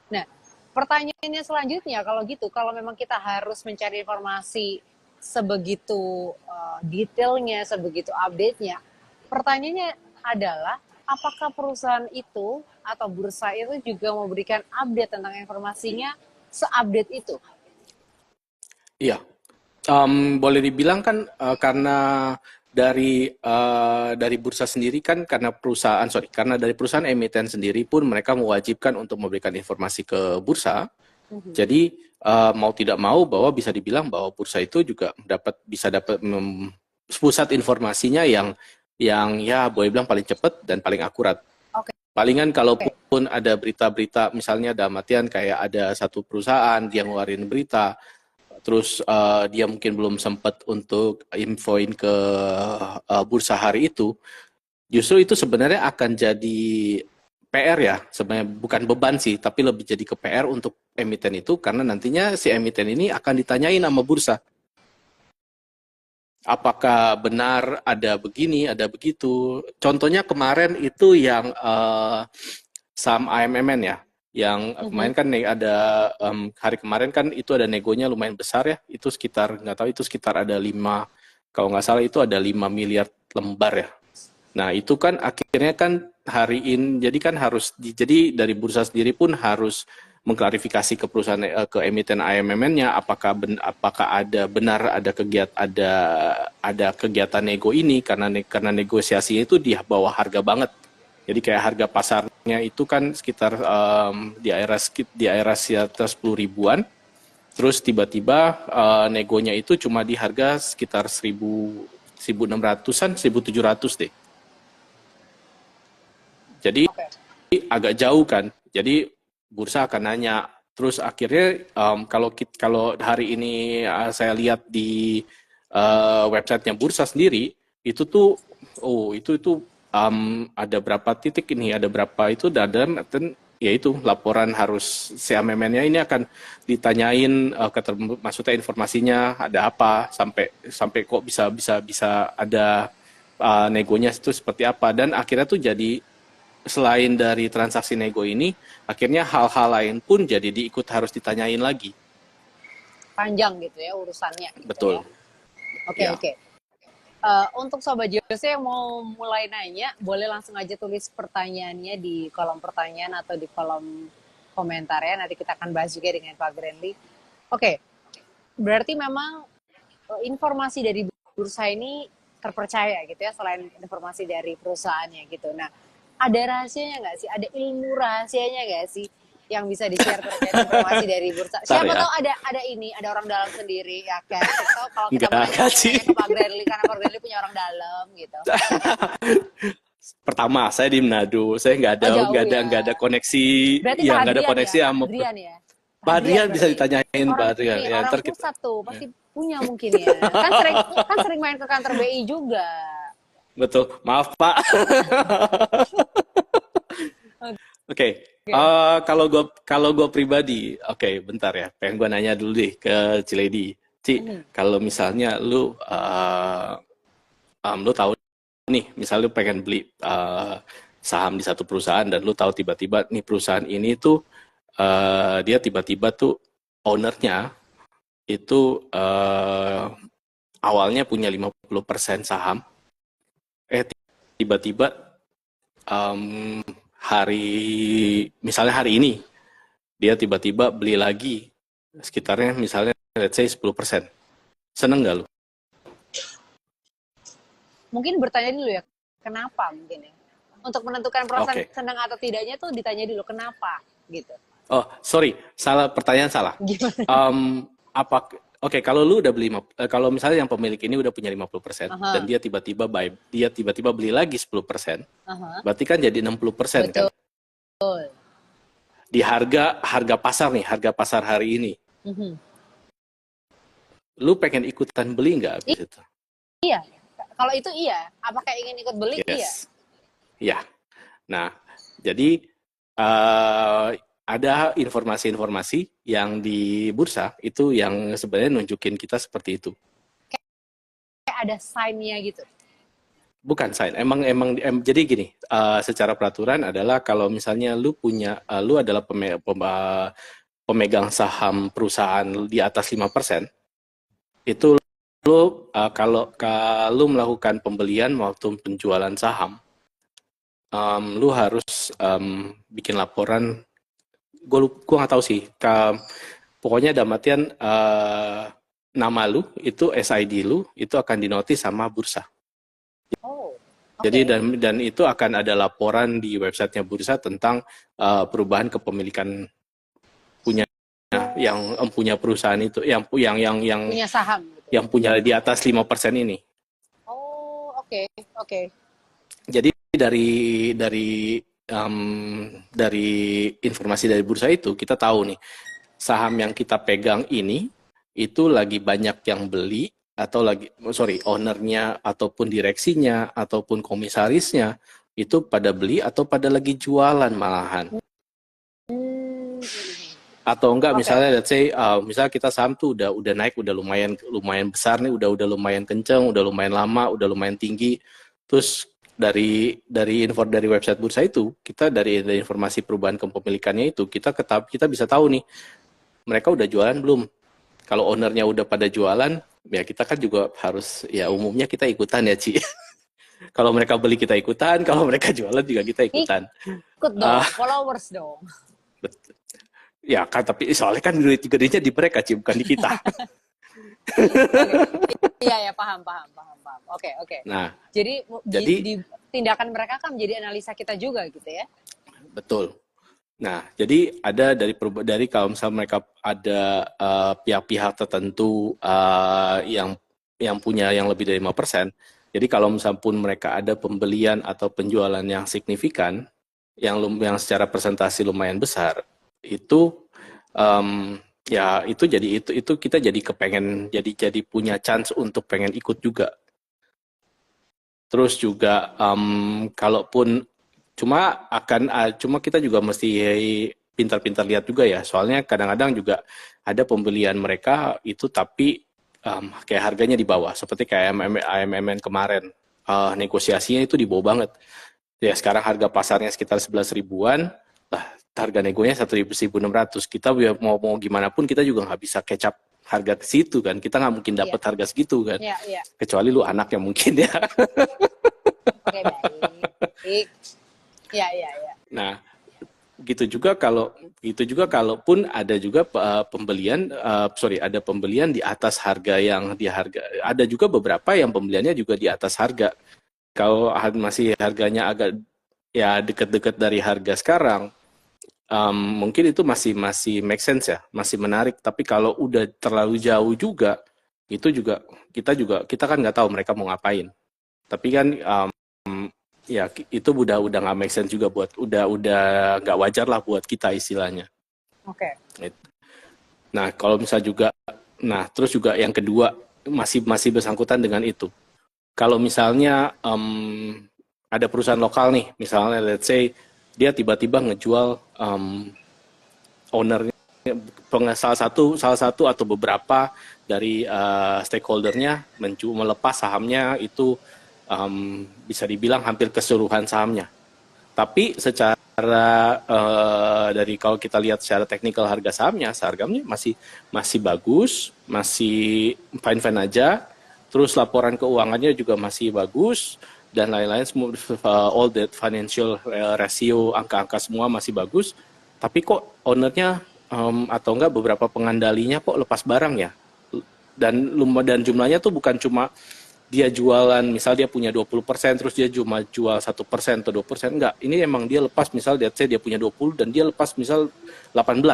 Speaker 2: Nah, pertanyaannya selanjutnya kalau gitu, kalau memang kita harus mencari informasi sebegitu detailnya, sebegitu update-nya, pertanyaannya adalah apakah perusahaan itu atau bursa itu juga memberikan update tentang informasinya seupdate itu?
Speaker 1: Iya, boleh dibilang kan karena dari bursa sendiri kan karena dari perusahaan emiten sendiri pun mereka mewajibkan untuk memberikan informasi ke bursa.
Speaker 2: Mhm.
Speaker 1: Jadi mau tidak mau bahwa bisa dibilang bahwa bursa itu juga bisa dapat pusat informasinya yang ya boleh bilang paling cepat dan paling akurat.
Speaker 2: Oke,
Speaker 1: Palingan
Speaker 2: oke,
Speaker 1: kalaupun ada berita-berita misalnya dalam artian kayak ada satu perusahaan dia ngeluarin berita, terus dia mungkin belum sempat untuk infoin ke bursa hari itu, justru itu sebenarnya akan jadi PR ya, sebenarnya bukan beban sih, tapi lebih jadi ke PR untuk emiten itu karena nantinya si emiten ini akan ditanyain sama bursa. Apakah benar ada begini, ada begitu. Contohnya kemarin itu yang saham AMMN ya, yang
Speaker 2: mhm.
Speaker 1: kemarin kan ada hari kemarin kan itu ada negonya lumayan besar ya, itu sekitar nggak tahu itu sekitar ada 5, kalau nggak salah itu ada 5 miliar lembar ya. Nah, itu kan akhirnya kan hari ini, jadi kan jadi dari bursa sendiri pun harus mengklarifikasi ke perusahaan ke emiten AMMN-nya apakah benar ada kegiatan nego ini karena negosiasinya itu di bawah harga banget. Jadi kayak harga pasarnya itu kan sekitar di area sekitar 10 ribuan. Terus tiba-tiba negonya itu cuma di harga sekitar 1.600-an, 1.700 deh. Jadi
Speaker 2: Oke.
Speaker 1: agak jauh kan. Jadi bursa akan nanya. Terus akhirnya kalau hari ini saya lihat di websitenya bursa sendiri itu tuh itu ada berapa titik ini, ada berapa itu dan ya itu laporan harus si AMM-nya ini akan ditanyain maksudnya informasinya ada apa sampai sampai kok bisa ada negonya itu seperti apa dan akhirnya tuh jadi selain dari transaksi nego ini, akhirnya hal-hal lain pun jadi harus ditanyain lagi.
Speaker 2: Panjang gitu ya urusannya gitu ya.
Speaker 1: Betul,
Speaker 2: Oke,
Speaker 1: ya.
Speaker 2: oke. Untuk Sobat Jose yang mau mulai nanya, boleh langsung aja tulis pertanyaannya di kolom pertanyaan atau di kolom komentar ya. Nanti kita akan bahas juga dengan Pak Grenly. Oke, berarti memang informasi dari bursa ini terpercaya gitu ya, selain informasi dari perusahaannya gitu. Nah, ada rahasianya nggak sih? Ada ilmu rahasianya nggak sih yang bisa di-share terkait informasi dari bursa?
Speaker 1: Ntar
Speaker 2: Siapa
Speaker 1: ya.
Speaker 2: tahu ada orang dalam sendiri ya kan? Siapa tahu kalau kita mau nanya
Speaker 1: Enggak
Speaker 2: langsung
Speaker 1: sih.
Speaker 2: nanya ke Pak Grenly karena Pak Grenly punya orang dalam gitu.
Speaker 1: Pertama, saya di Manado. Saya
Speaker 2: Oh jauh ya.
Speaker 1: nggak ada koneksi,
Speaker 2: Berarti
Speaker 1: ya
Speaker 2: Pak
Speaker 1: nggak ada
Speaker 2: Adrian ya,
Speaker 1: koneksi
Speaker 2: Pak
Speaker 1: sama
Speaker 2: Adrian ya. Pak
Speaker 1: Pak
Speaker 2: Adrian
Speaker 1: Adrian bisa
Speaker 2: berarti.
Speaker 1: ditanyain Pak
Speaker 2: Orang
Speaker 1: Adrian.
Speaker 2: ini
Speaker 1: Ya,
Speaker 2: orang
Speaker 1: ntar kita.
Speaker 2: pusat tuh
Speaker 1: Ya.
Speaker 2: pasti punya mungkin ya. Kan sering main ke kantor BI juga.
Speaker 1: Betul. Maaf Pak. Oke.
Speaker 2: Oke.
Speaker 1: Kalau gue pribadi, oke, bentar ya. Pengen gue nanya dulu deh ke Ciledi. Ci,
Speaker 2: Mhm.
Speaker 1: kalau misalnya lu tahu nih, misalnya lu pengen beli saham di satu perusahaan dan lu tahu tiba-tiba nih perusahaan ini tuh dia tiba-tiba tuh ownernya itu awalnya punya 50% saham, tiba-tiba em, misalnya hari ini dia tiba-tiba beli lagi sekitarnya misalnya let's say 10%. Seneng nggak lu?
Speaker 2: Mungkin bertanya dulu ya, kenapa mungkin ya? Untuk menentukan perasaan
Speaker 1: Oke.
Speaker 2: senang atau tidaknya tuh ditanya dulu kenapa gitu.
Speaker 1: Oh, sorry, pertanyaan salah.
Speaker 2: Gimana?
Speaker 1: Em, apa Oke, kalau lu udah beli, kalau misalnya yang pemilik ini udah punya 50% dan
Speaker 2: Aha,
Speaker 1: dia tiba-tiba beli lagi 10%,
Speaker 2: aha.
Speaker 1: berarti kan jadi 60% kan?
Speaker 2: Betul.
Speaker 1: Di harga harga pasar nih, harga pasar hari ini.
Speaker 2: Mhm.
Speaker 1: Lu pengen ikutan beli nggak habis itu?
Speaker 2: Iya. Kalau itu iya. Apakah ingin ikut beli? Iya.
Speaker 1: Yes. Ya. Nah, jadi eh, ada informasi-informasi yang di bursa itu yang sebenarnya nunjukin kita seperti itu.
Speaker 2: Kayak ada sign-nya gitu.
Speaker 1: Bukan sign. Jadi gini, secara peraturan adalah kalau misalnya lu adalah pemegang saham perusahaan di atas 5%, itu kalau melakukan pembelian maupun penjualan saham, lu harus bikin laporan. Gue nggak tahu sih. Pokoknya dalam artian nama lu itu SID lu itu akan dinotis sama bursa.
Speaker 2: Oh,
Speaker 1: Jadi
Speaker 2: oke.
Speaker 1: dan itu akan ada laporan di websitenya bursa tentang perubahan kepemilikan punya yang punya perusahaan itu
Speaker 2: Punya saham gitu.
Speaker 1: yang punya di atas 5% ini.
Speaker 2: Oh, oke, oke.
Speaker 1: Jadi dari informasi dari bursa itu kita tahu nih saham yang kita pegang ini itu lagi banyak yang beli atau ownernya ataupun direksinya ataupun komisarisnya itu pada beli atau pada lagi jualan malahan.
Speaker 2: Hmm.
Speaker 1: Atau enggak
Speaker 2: Oke.
Speaker 1: misalnya let's say misalnya kita saham tuh udah naik, udah lumayan besar nih, udah lumayan kenceng, udah lumayan lama, udah lumayan tinggi. Terus dari website bursa itu kita dari informasi perubahan kepemilikannya itu kita bisa tahu nih mereka udah jualan belum. Kalau ownernya udah pada jualan, ya kita kan juga harus, ya umumnya kita ikutan ya Ci. Kalau mereka beli kita ikutan, kalau mereka jualan juga kita ikutan.
Speaker 2: Ikut dong, followers dong.
Speaker 1: Ya kan, tapi soalnya kan gedenya di mereka Ci, bukan di kita.
Speaker 2: Iya ya, paham, paham, paham, paham. Oke, oke.
Speaker 1: Nah,
Speaker 2: Jadi
Speaker 1: jadi
Speaker 2: di tindakan mereka kan menjadi analisa kita juga gitu ya.
Speaker 1: betul. Nah, jadi ada dari kalau misalnya mereka ada pihak-pihak tertentu yang punya yang lebih dari 5%. Jadi kalau misalnya pun mereka ada pembelian atau penjualan yang signifikan, yang secara presentasi lumayan besar, itu ya itu kita jadi kepengen jadi punya chance untuk pengen ikut juga. Terus juga kalaupun cuma kita juga mesti pintar-pintar lihat juga ya. Soalnya kadang-kadang juga ada pembelian mereka itu tapi kayak harganya di bawah. Seperti kayak AMMN kemarin. Negosiasinya itu di bawah banget. Ya sekarang harga pasarnya sekitar 11 ribuan. Lah harga negonya 1.600. Kita mau gimana pun kita juga nggak bisa catch up harga ke situ kan. Kita nggak mungkin
Speaker 2: Iya,
Speaker 1: dapat harga segitu kan.
Speaker 2: iya, iya.
Speaker 1: Kecuali lu anak yang mungkin ya.
Speaker 2: Oke, baik. Iya, iya, iya.
Speaker 1: Nah, gitu juga kalaupun ada juga ada pembelian di atas ada juga beberapa yang pembeliannya juga di atas harga. Kalau masih harganya agak ya deket-deket dari harga sekarang, mungkin itu masih masih make sense ya, masih menarik. Tapi kalau udah terlalu jauh juga, itu juga kita kan nggak tahu mereka mau ngapain. Tapi kan ya itu udah nggak make sense juga udah nggak wajar lah buat kita istilahnya.
Speaker 2: Oke.
Speaker 1: Nah kalau misal juga, nah terus juga yang kedua masih bersangkutan dengan itu. Kalau misalnya ada perusahaan lokal nih, misalnya let's say dia tiba-tiba ngejual ownernya, salah satu atau beberapa dari stakeholdernya melepas sahamnya itu bisa dibilang hampir keseluruhan sahamnya. Tapi secara dari kalau kita lihat secara teknikal sahamnya masih bagus, masih fine aja. Terus laporan keuangannya juga masih bagus dan lain-lain, semua all that financial ratio, angka-angka semua masih bagus. Tapi kok ownernya atau enggak beberapa pengandalinya kok lepas barang ya? Dan jumlahnya tuh bukan cuma dia jualan, misal dia punya 20%, terus dia cuma jual 1% atau 2%, enggak. Ini emang dia lepas, misal dia punya 20 dan dia lepas misal 18.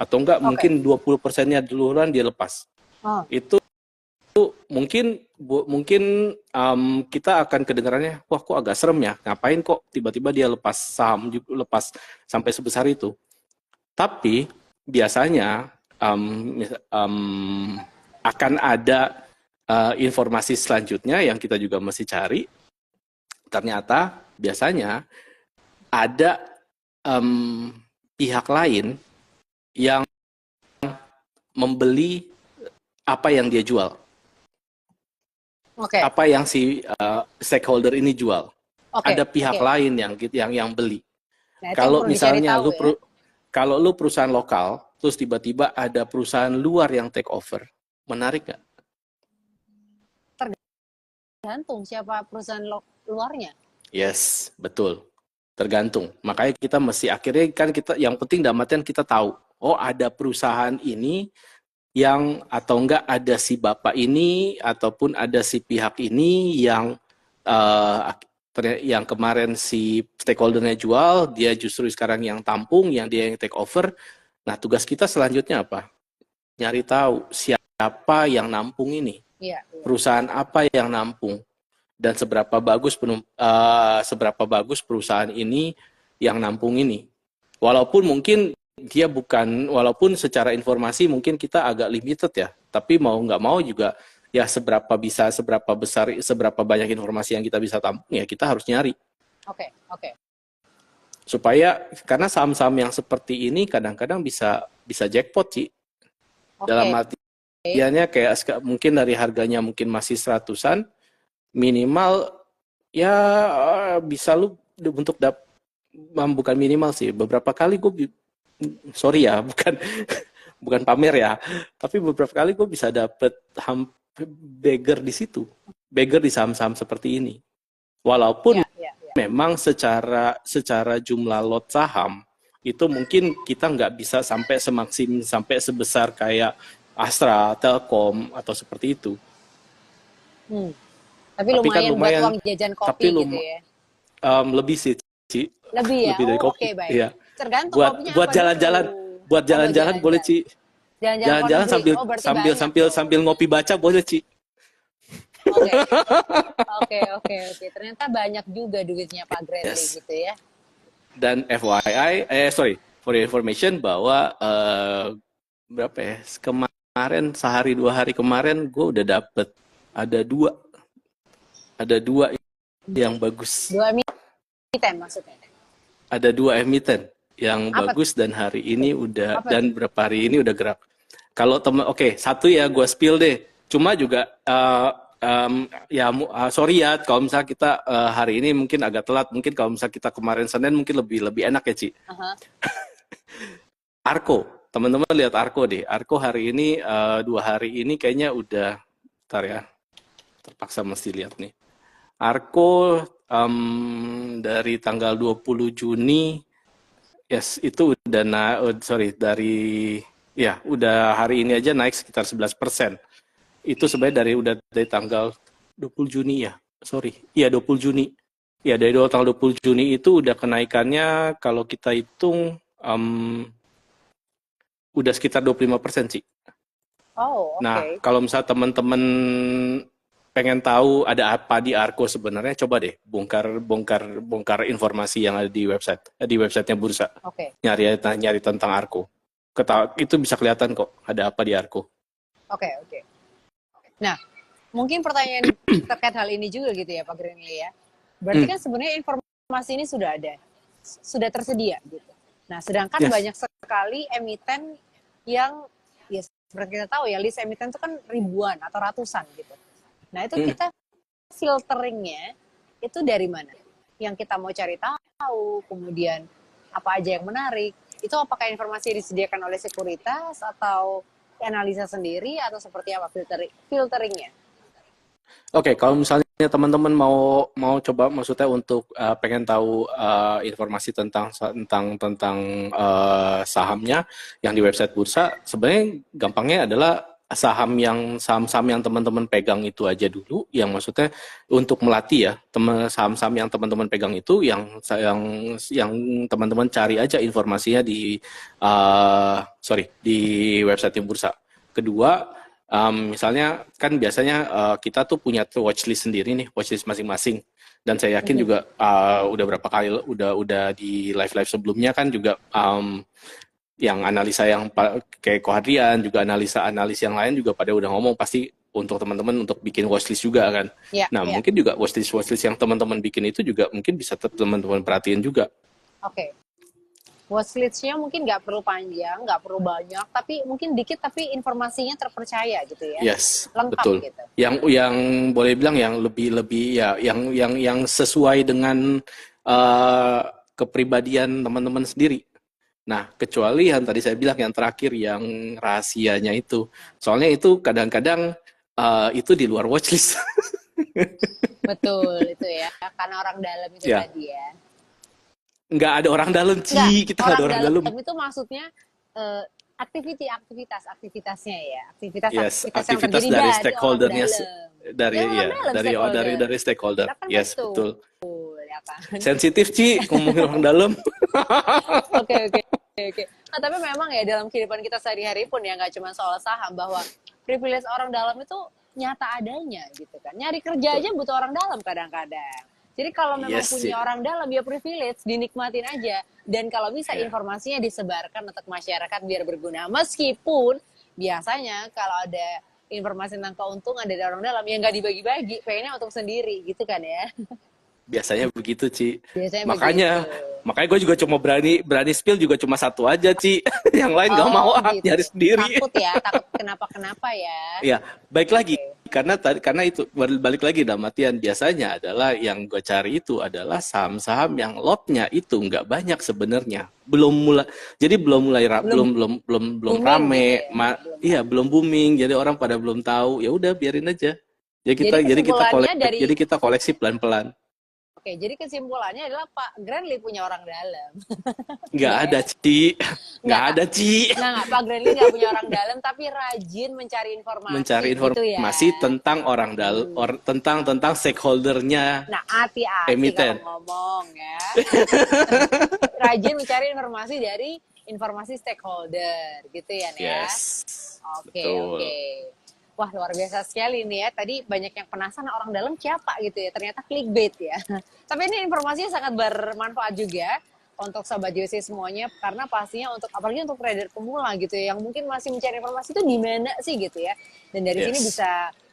Speaker 1: Atau enggak,
Speaker 2: Oke.
Speaker 1: mungkin 20%-nya duluan dia lepas.
Speaker 2: Oh,
Speaker 1: itu mungkin kita akan kedengarannya, wah kok agak serem ya, ngapain kok tiba-tiba dia lepas saham, lepas sampai sebesar itu. Tapi biasanya akan ada informasi selanjutnya yang kita juga mesti cari. Ternyata biasanya ada pihak lain yang membeli apa yang dia jual.
Speaker 2: oke.
Speaker 1: Apa yang si stakeholder ini jual.
Speaker 2: Oke,
Speaker 1: Ada pihak
Speaker 2: oke.
Speaker 1: lain yang beli.
Speaker 2: Nah, itu yang
Speaker 1: Kalau
Speaker 2: perlu dicari
Speaker 1: misalnya
Speaker 2: tahu ya.
Speaker 1: kalau lu perusahaan lokal, terus tiba-tiba ada perusahaan luar yang take over, menarik nggak?
Speaker 2: Tergantung siapa perusahaan luarnya.
Speaker 1: Yes, betul. Tergantung. Makanya kita mesti akhirnya kan kita yang penting dalam artian kita tahu, oh ada perusahaan ini yang atau enggak ada si bapak ini ataupun ada si pihak ini yang kemarin si stakeholdernya jual, dia justru sekarang yang tampung, yang dia yang take over. Nah, tugas kita selanjutnya apa? Nyari tahu siapa yang nampung ini.
Speaker 2: Iya, iya.
Speaker 1: Perusahaan apa yang nampung dan seberapa bagus perusahaan ini yang nampung ini. Walaupun mungkin walaupun secara informasi mungkin kita agak limited ya, tapi mau nggak mau juga ya seberapa besar, seberapa banyak informasi yang kita bisa tampung ya kita harus nyari.
Speaker 2: Oke, oke.
Speaker 1: Supaya karena saham-saham yang seperti ini kadang-kadang bisa jackpot sih. Dalam
Speaker 2: Oke.
Speaker 1: artiannya kayak mungkin dari harganya mungkin masih 100-an, minimal ya bisa lu untuk bukan minimal sih. Beberapa kali sorry ya, bukan pamer ya, tapi beberapa kali gue bisa dapet beggar di situ, beggar di saham-saham seperti ini. Walaupun
Speaker 2: Ya.
Speaker 1: memang secara jumlah lot saham itu mungkin kita nggak bisa sampai sebesar kayak Astra, Telkom atau seperti itu.
Speaker 2: Tapi
Speaker 1: Kan
Speaker 2: lumayan buat
Speaker 1: lumayan,
Speaker 2: uang jajan kopi gitu ya.
Speaker 1: Lebih sih, Ci.
Speaker 2: Lebih ya.
Speaker 1: Lebih dari kopi.
Speaker 2: Oke, baik.
Speaker 1: Iya.
Speaker 2: Tergantung kopinya
Speaker 1: Buat
Speaker 2: apa
Speaker 1: jalan-jalan,
Speaker 2: dulu.
Speaker 1: buat jalan-jalan boleh, Ci. Jalan-jalan
Speaker 2: Jalan-jalan berarti banyak
Speaker 1: sambil ngopi baca boleh, Ci.
Speaker 2: Oke. Ternyata banyak juga duitnya Pak Gradley gitu ya.
Speaker 1: Dan FYI, for your information bahwa berapa ya? Kemarin sehari 2 hari kemarin gue udah dapet ada dua yang bagus.
Speaker 2: 2 emiten maksudnya.
Speaker 1: Ada 2 emiten yang
Speaker 2: Apa?
Speaker 1: bagus dan hari ini
Speaker 2: Apa?
Speaker 1: dan berapa hari ini udah gerak. Kalau satu ya gue spill deh. Cuma juga sorry ya kalau misalnya kita hari ini mungkin agak telat, mungkin kalau misalnya kita kemarin Senin mungkin lebih enak ya, Ci. Arko, teman-teman lihat Arko deh. Arko hari ini 2 hari ini kayaknya udah, bentar ya, terpaksa mesti lihat nih. Arko dari tanggal 20 Juni, yes itu udah udah hari ini aja naik sekitar 11%. Itu sebenarnya dari tanggal 20 Juni ya, 20 Juni. Ya dari tanggal 20 Juni itu udah kenaikannya kalau kita hitung udah sekitar 25% sih.
Speaker 2: Oh, oke.
Speaker 1: Nah, kalau misalnya teman-teman pengen tahu ada apa di Arko sebenarnya, coba deh bongkar informasi yang ada di websitenya bursa.
Speaker 2: Oke.
Speaker 1: Nyari tentang Arko. Itu bisa kelihatan kok ada apa di Arko.
Speaker 2: Oke. Nah, mungkin pertanyaan terkait hal ini juga gitu ya Pak Gradley ya. Berarti kan sebenarnya informasi ini sudah ada, sudah tersedia gitu. Nah, sedangkan banyak sekali emiten yang ya seperti kita tahu ya, list emiten itu kan ribuan atau ratusan gitu. Nah, itu kita filteringnya itu dari mana? Yang kita mau cari tahu, kemudian apa aja yang menarik, itu apakah informasi disediakan oleh sekuritas atau analisa sendiri atau seperti apa filteringnya? Oke,
Speaker 1: kalau misalnya teman-teman mau coba maksudnya untuk pengen tahu informasi tentang sahamnya yang di website bursa, sebenarnya gampangnya adalah saham-saham yang teman-teman pegang itu aja dulu, yang maksudnya untuk melatih ya, saham-saham yang teman-teman pegang itu yang teman-teman cari aja informasinya di website bursa. Kedua, Misalnya kan biasanya kita tuh punya tuh watchlist sendiri nih, watchlist masing-masing. Dan saya yakin
Speaker 2: Mhm.
Speaker 1: juga udah berapa kali udah di live-live sebelumnya kan juga yang analisa yang kayak Kohadrian juga analis yang lain juga pada udah ngomong pasti untuk teman-teman untuk bikin watchlist juga kan.
Speaker 2: Ya,
Speaker 1: Nah,
Speaker 2: ya.
Speaker 1: mungkin juga watchlist yang teman-teman bikin itu juga mungkin bisa teman-teman perhatiin juga.
Speaker 2: Oke. Watchlist-nya mungkin nggak perlu panjang, nggak perlu banyak, tapi mungkin dikit tapi informasinya terpercaya gitu ya.
Speaker 1: Yes,
Speaker 2: Lengkap
Speaker 1: betul.
Speaker 2: gitu.
Speaker 1: Yang boleh bilang yang lebih ya yang sesuai dengan uh, kepribadian teman-teman sendiri. Nah, kecuali yang tadi saya bilang yang terakhir yang rahasianya itu. Soalnya itu kadang-kadang itu di luar watchlist.
Speaker 2: Betul itu ya, karena orang dalam itu
Speaker 1: Ya,
Speaker 2: tadi ya.
Speaker 1: nggak ada orang dalam,
Speaker 2: Enggak,
Speaker 1: Ci. Kita nggak ada
Speaker 2: orang
Speaker 1: orang dalam.
Speaker 2: dalam itu maksudnya aktivitasnya ya,
Speaker 1: Yes,
Speaker 2: aktivitas yang
Speaker 1: aktivitas
Speaker 2: terjadi
Speaker 1: dari
Speaker 2: dari orang
Speaker 1: stakeholdernya
Speaker 2: dalam.
Speaker 1: dari
Speaker 2: Ya orang
Speaker 1: ya
Speaker 2: dalam stakeholder.
Speaker 1: dari stakeholder.
Speaker 2: Kita kan
Speaker 1: Yes,
Speaker 2: betul
Speaker 1: betul.
Speaker 2: ya kan.
Speaker 1: Sensitif, Ci, ngomongin orang dalam.
Speaker 2: Oke oke oke. Nah, tapi memang ya dalam kehidupan kita sehari-hari pun ya nggak cuma soal saham, bahwa privilege orang dalam itu nyata adanya gitu kan. Nyari kerja aja butuh orang dalam kadang-kadang. Jadi kalau memang
Speaker 1: Yes,
Speaker 2: punya
Speaker 1: Ci.
Speaker 2: orang dalam ya privilege, dinikmatin aja. Dan kalau bisa
Speaker 1: Ya.
Speaker 2: informasinya disebarkan untuk masyarakat biar berguna. Meskipun biasanya kalau ada informasi tentang keuntungan dari orang dalam yang nggak dibagi-bagi, pengennya untuk sendiri gitu kan ya.
Speaker 1: Biasanya begitu, Ci.
Speaker 2: Biasanya begitu.
Speaker 1: Makanya, makanya gue juga cuma berani berani spill juga cuma satu aja, Ci. Yang lain nggak mau
Speaker 2: Oh gitu.
Speaker 1: nyari sendiri.
Speaker 2: Takut ya, takut kenapa-kenapa ya.
Speaker 1: Ya, baik lagi.
Speaker 2: Oke.
Speaker 1: Karena itu balik lagi dalam artian biasanya adalah yang gue cari itu adalah saham-saham yang lotnya itu nggak banyak sebenarnya. Belum mulai, jadi belum mulai
Speaker 2: Belum
Speaker 1: belum
Speaker 2: booming gitu
Speaker 1: rame,
Speaker 2: ya. Belum
Speaker 1: iya
Speaker 2: rame.
Speaker 1: belum booming. Jadi orang pada belum tahu. Ya udah biarin aja.
Speaker 2: Jadi kesimpulannya dari
Speaker 1: Jadi kita koleksi pelan-pelan.
Speaker 2: Oke, jadi kesimpulannya adalah Pak Granley punya orang dalam.
Speaker 1: Nggak
Speaker 2: Iya
Speaker 1: ada,
Speaker 2: ya.
Speaker 1: Ci. Nggak
Speaker 2: Nggak,
Speaker 1: ada, Ci.
Speaker 2: nggak, Pak Granley nggak punya orang dalam, tapi rajin mencari informasi
Speaker 1: Mencari
Speaker 2: gitu ya.
Speaker 1: informasi tentang orang tentang stakeholdernya
Speaker 2: Nah, hati-hati kalau
Speaker 1: emiten.
Speaker 2: ngomong ya. Rajin mencari informasi dari informasi stakeholder gitu ya, ya.
Speaker 1: Yes,
Speaker 2: Oke,
Speaker 1: betul.
Speaker 2: oke. Wah, luar biasa sekali nih ya. Tadi banyak yang penasaran orang dalam siapa gitu ya. Ternyata clickbait ya. Tapi ini informasinya sangat bermanfaat juga untuk sobat JOC semuanya, karena pastinya untuk apalagi untuk trader pemula gitu ya, yang mungkin masih mencari informasi itu di mana sih gitu ya. Dan dari sini
Speaker 1: Yes,
Speaker 2: bisa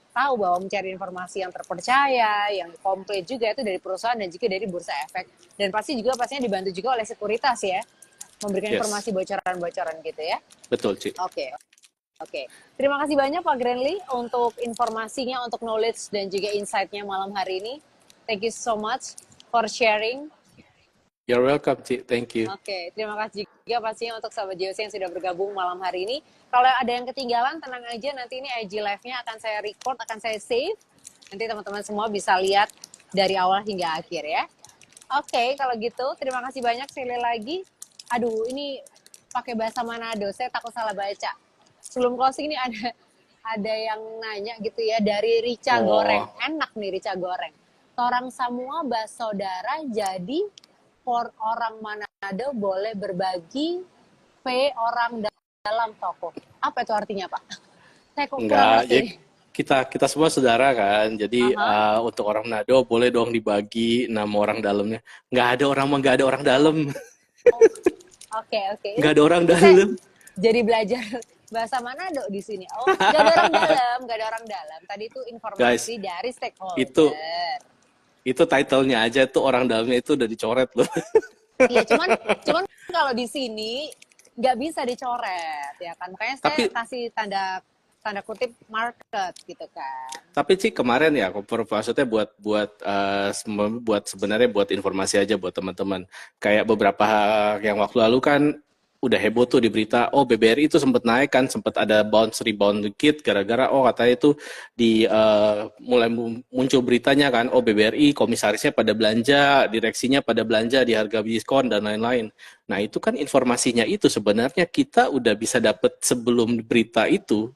Speaker 2: tahu bahwa mencari informasi yang terpercaya, yang komplit juga itu dari perusahaan dan juga dari bursa efek. Dan pasti juga pastinya dibantu juga oleh sekuritas ya, memberikan
Speaker 1: yes,
Speaker 2: informasi bocoran-bocoran gitu ya.
Speaker 1: betul, Ci.
Speaker 2: Oke. Oke, terima kasih banyak Pak Granley untuk informasinya, untuk knowledge dan juga insight-nya malam hari ini. Thank you so much for sharing.
Speaker 1: You're welcome, Ci. Thank you.
Speaker 2: Oke, terima kasih juga pastinya untuk sahabat JOC yang sudah bergabung malam hari ini. Kalau ada yang ketinggalan, tenang aja, nanti ini IG Live-nya akan saya record, akan saya save. Nanti teman-teman semua bisa lihat dari awal hingga akhir ya. Oke, kalau gitu terima kasih banyak sekali lagi. Aduh, ini pakai bahasa Manado, saya takut salah baca. Sebelum closing ini ada yang nanya gitu ya, dari Rica Goreng.
Speaker 1: Oh,
Speaker 2: Enak nih Rica Goreng. Torang semua saudara, jadi for orang Manado boleh berbagi orang dalam toko. Apa itu artinya, Pak? Saya kok kurang
Speaker 1: enggak.
Speaker 2: ngerti
Speaker 1: Jadi
Speaker 2: nih.
Speaker 1: kita semua saudara kan. Jadi
Speaker 2: Aha.
Speaker 1: untuk orang Manado boleh dong dibagi nama orang dalamnya. Nggak ada orang dalam.
Speaker 2: Oh, oke, oke.
Speaker 1: Nggak ada orang
Speaker 2: Ini saya
Speaker 1: dalam.
Speaker 2: jadi belajar bahasa Manado di sini. Oh, nggak ada orang dalam, nggak ada orang dalam. Tadi itu
Speaker 1: Guys,
Speaker 2: informasi dari
Speaker 1: itu
Speaker 2: stakeholder.
Speaker 1: itu title-nya aja tuh orang dalamnya itu udah dicoret loh.
Speaker 2: Iya, cuman kalau di sini nggak bisa dicoret, ya kan? Makanya saya
Speaker 1: Tapi
Speaker 2: kasih tanda kutip market gitu kan.
Speaker 1: Tapi sih kemarin ya, maksudnya buat sebenarnya buat informasi aja buat teman-teman. Kayak beberapa yang waktu lalu kan udah heboh tuh di berita, oh BBRI itu sempat naik kan, sempat ada rebound dikit gara-gara katanya itu mulai muncul beritanya kan, oh BBRI komisarisnya pada belanja, direksinya pada belanja di harga diskon dan lain-lain. Nah itu kan informasinya itu sebenarnya kita udah bisa dapat sebelum berita itu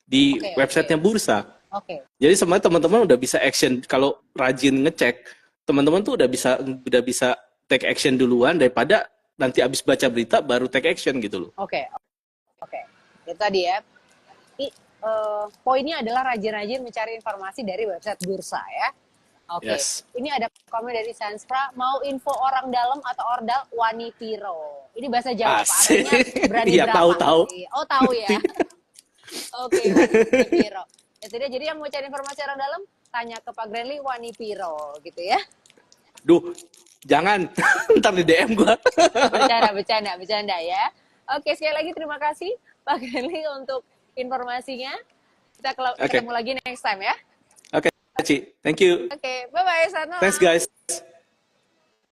Speaker 1: di
Speaker 2: Oke, oke,
Speaker 1: websitenya bursa.
Speaker 2: oke.
Speaker 1: Jadi sebenarnya teman-teman udah bisa action kalau rajin ngecek, teman-teman tuh udah bisa take action duluan daripada nanti abis baca berita baru take action gitu loh.
Speaker 2: Oke, oke. Itu tadi ya. poinnya adalah rajin-rajin mencari informasi dari website bursa ya. Oke,
Speaker 1: Yes.
Speaker 2: ini ada komen dari Sanspra, mau info orang dalam atau ordal Wani Piro. Ini bahasa Jawa, Pak.
Speaker 1: Asik.
Speaker 2: Artinya berani
Speaker 1: Iya,
Speaker 2: berapa?
Speaker 1: tahu.
Speaker 2: Oh, tahu ya. Oke, Wani Piro. Itu dia, jadi yang mau cari informasi orang dalam, tanya ke Pak Grenly Wani Piro, gitu ya.
Speaker 1: Duh, jangan. Ntar di DM gua.
Speaker 2: Bercanda ya. Oke, sekali lagi terima kasih Pak Grenly untuk informasinya. Kita ketemu lagi next time ya.
Speaker 1: Oke, Ci. Thank you.
Speaker 2: Oke, bye-bye. Selamat malam.
Speaker 1: Thanks, guys.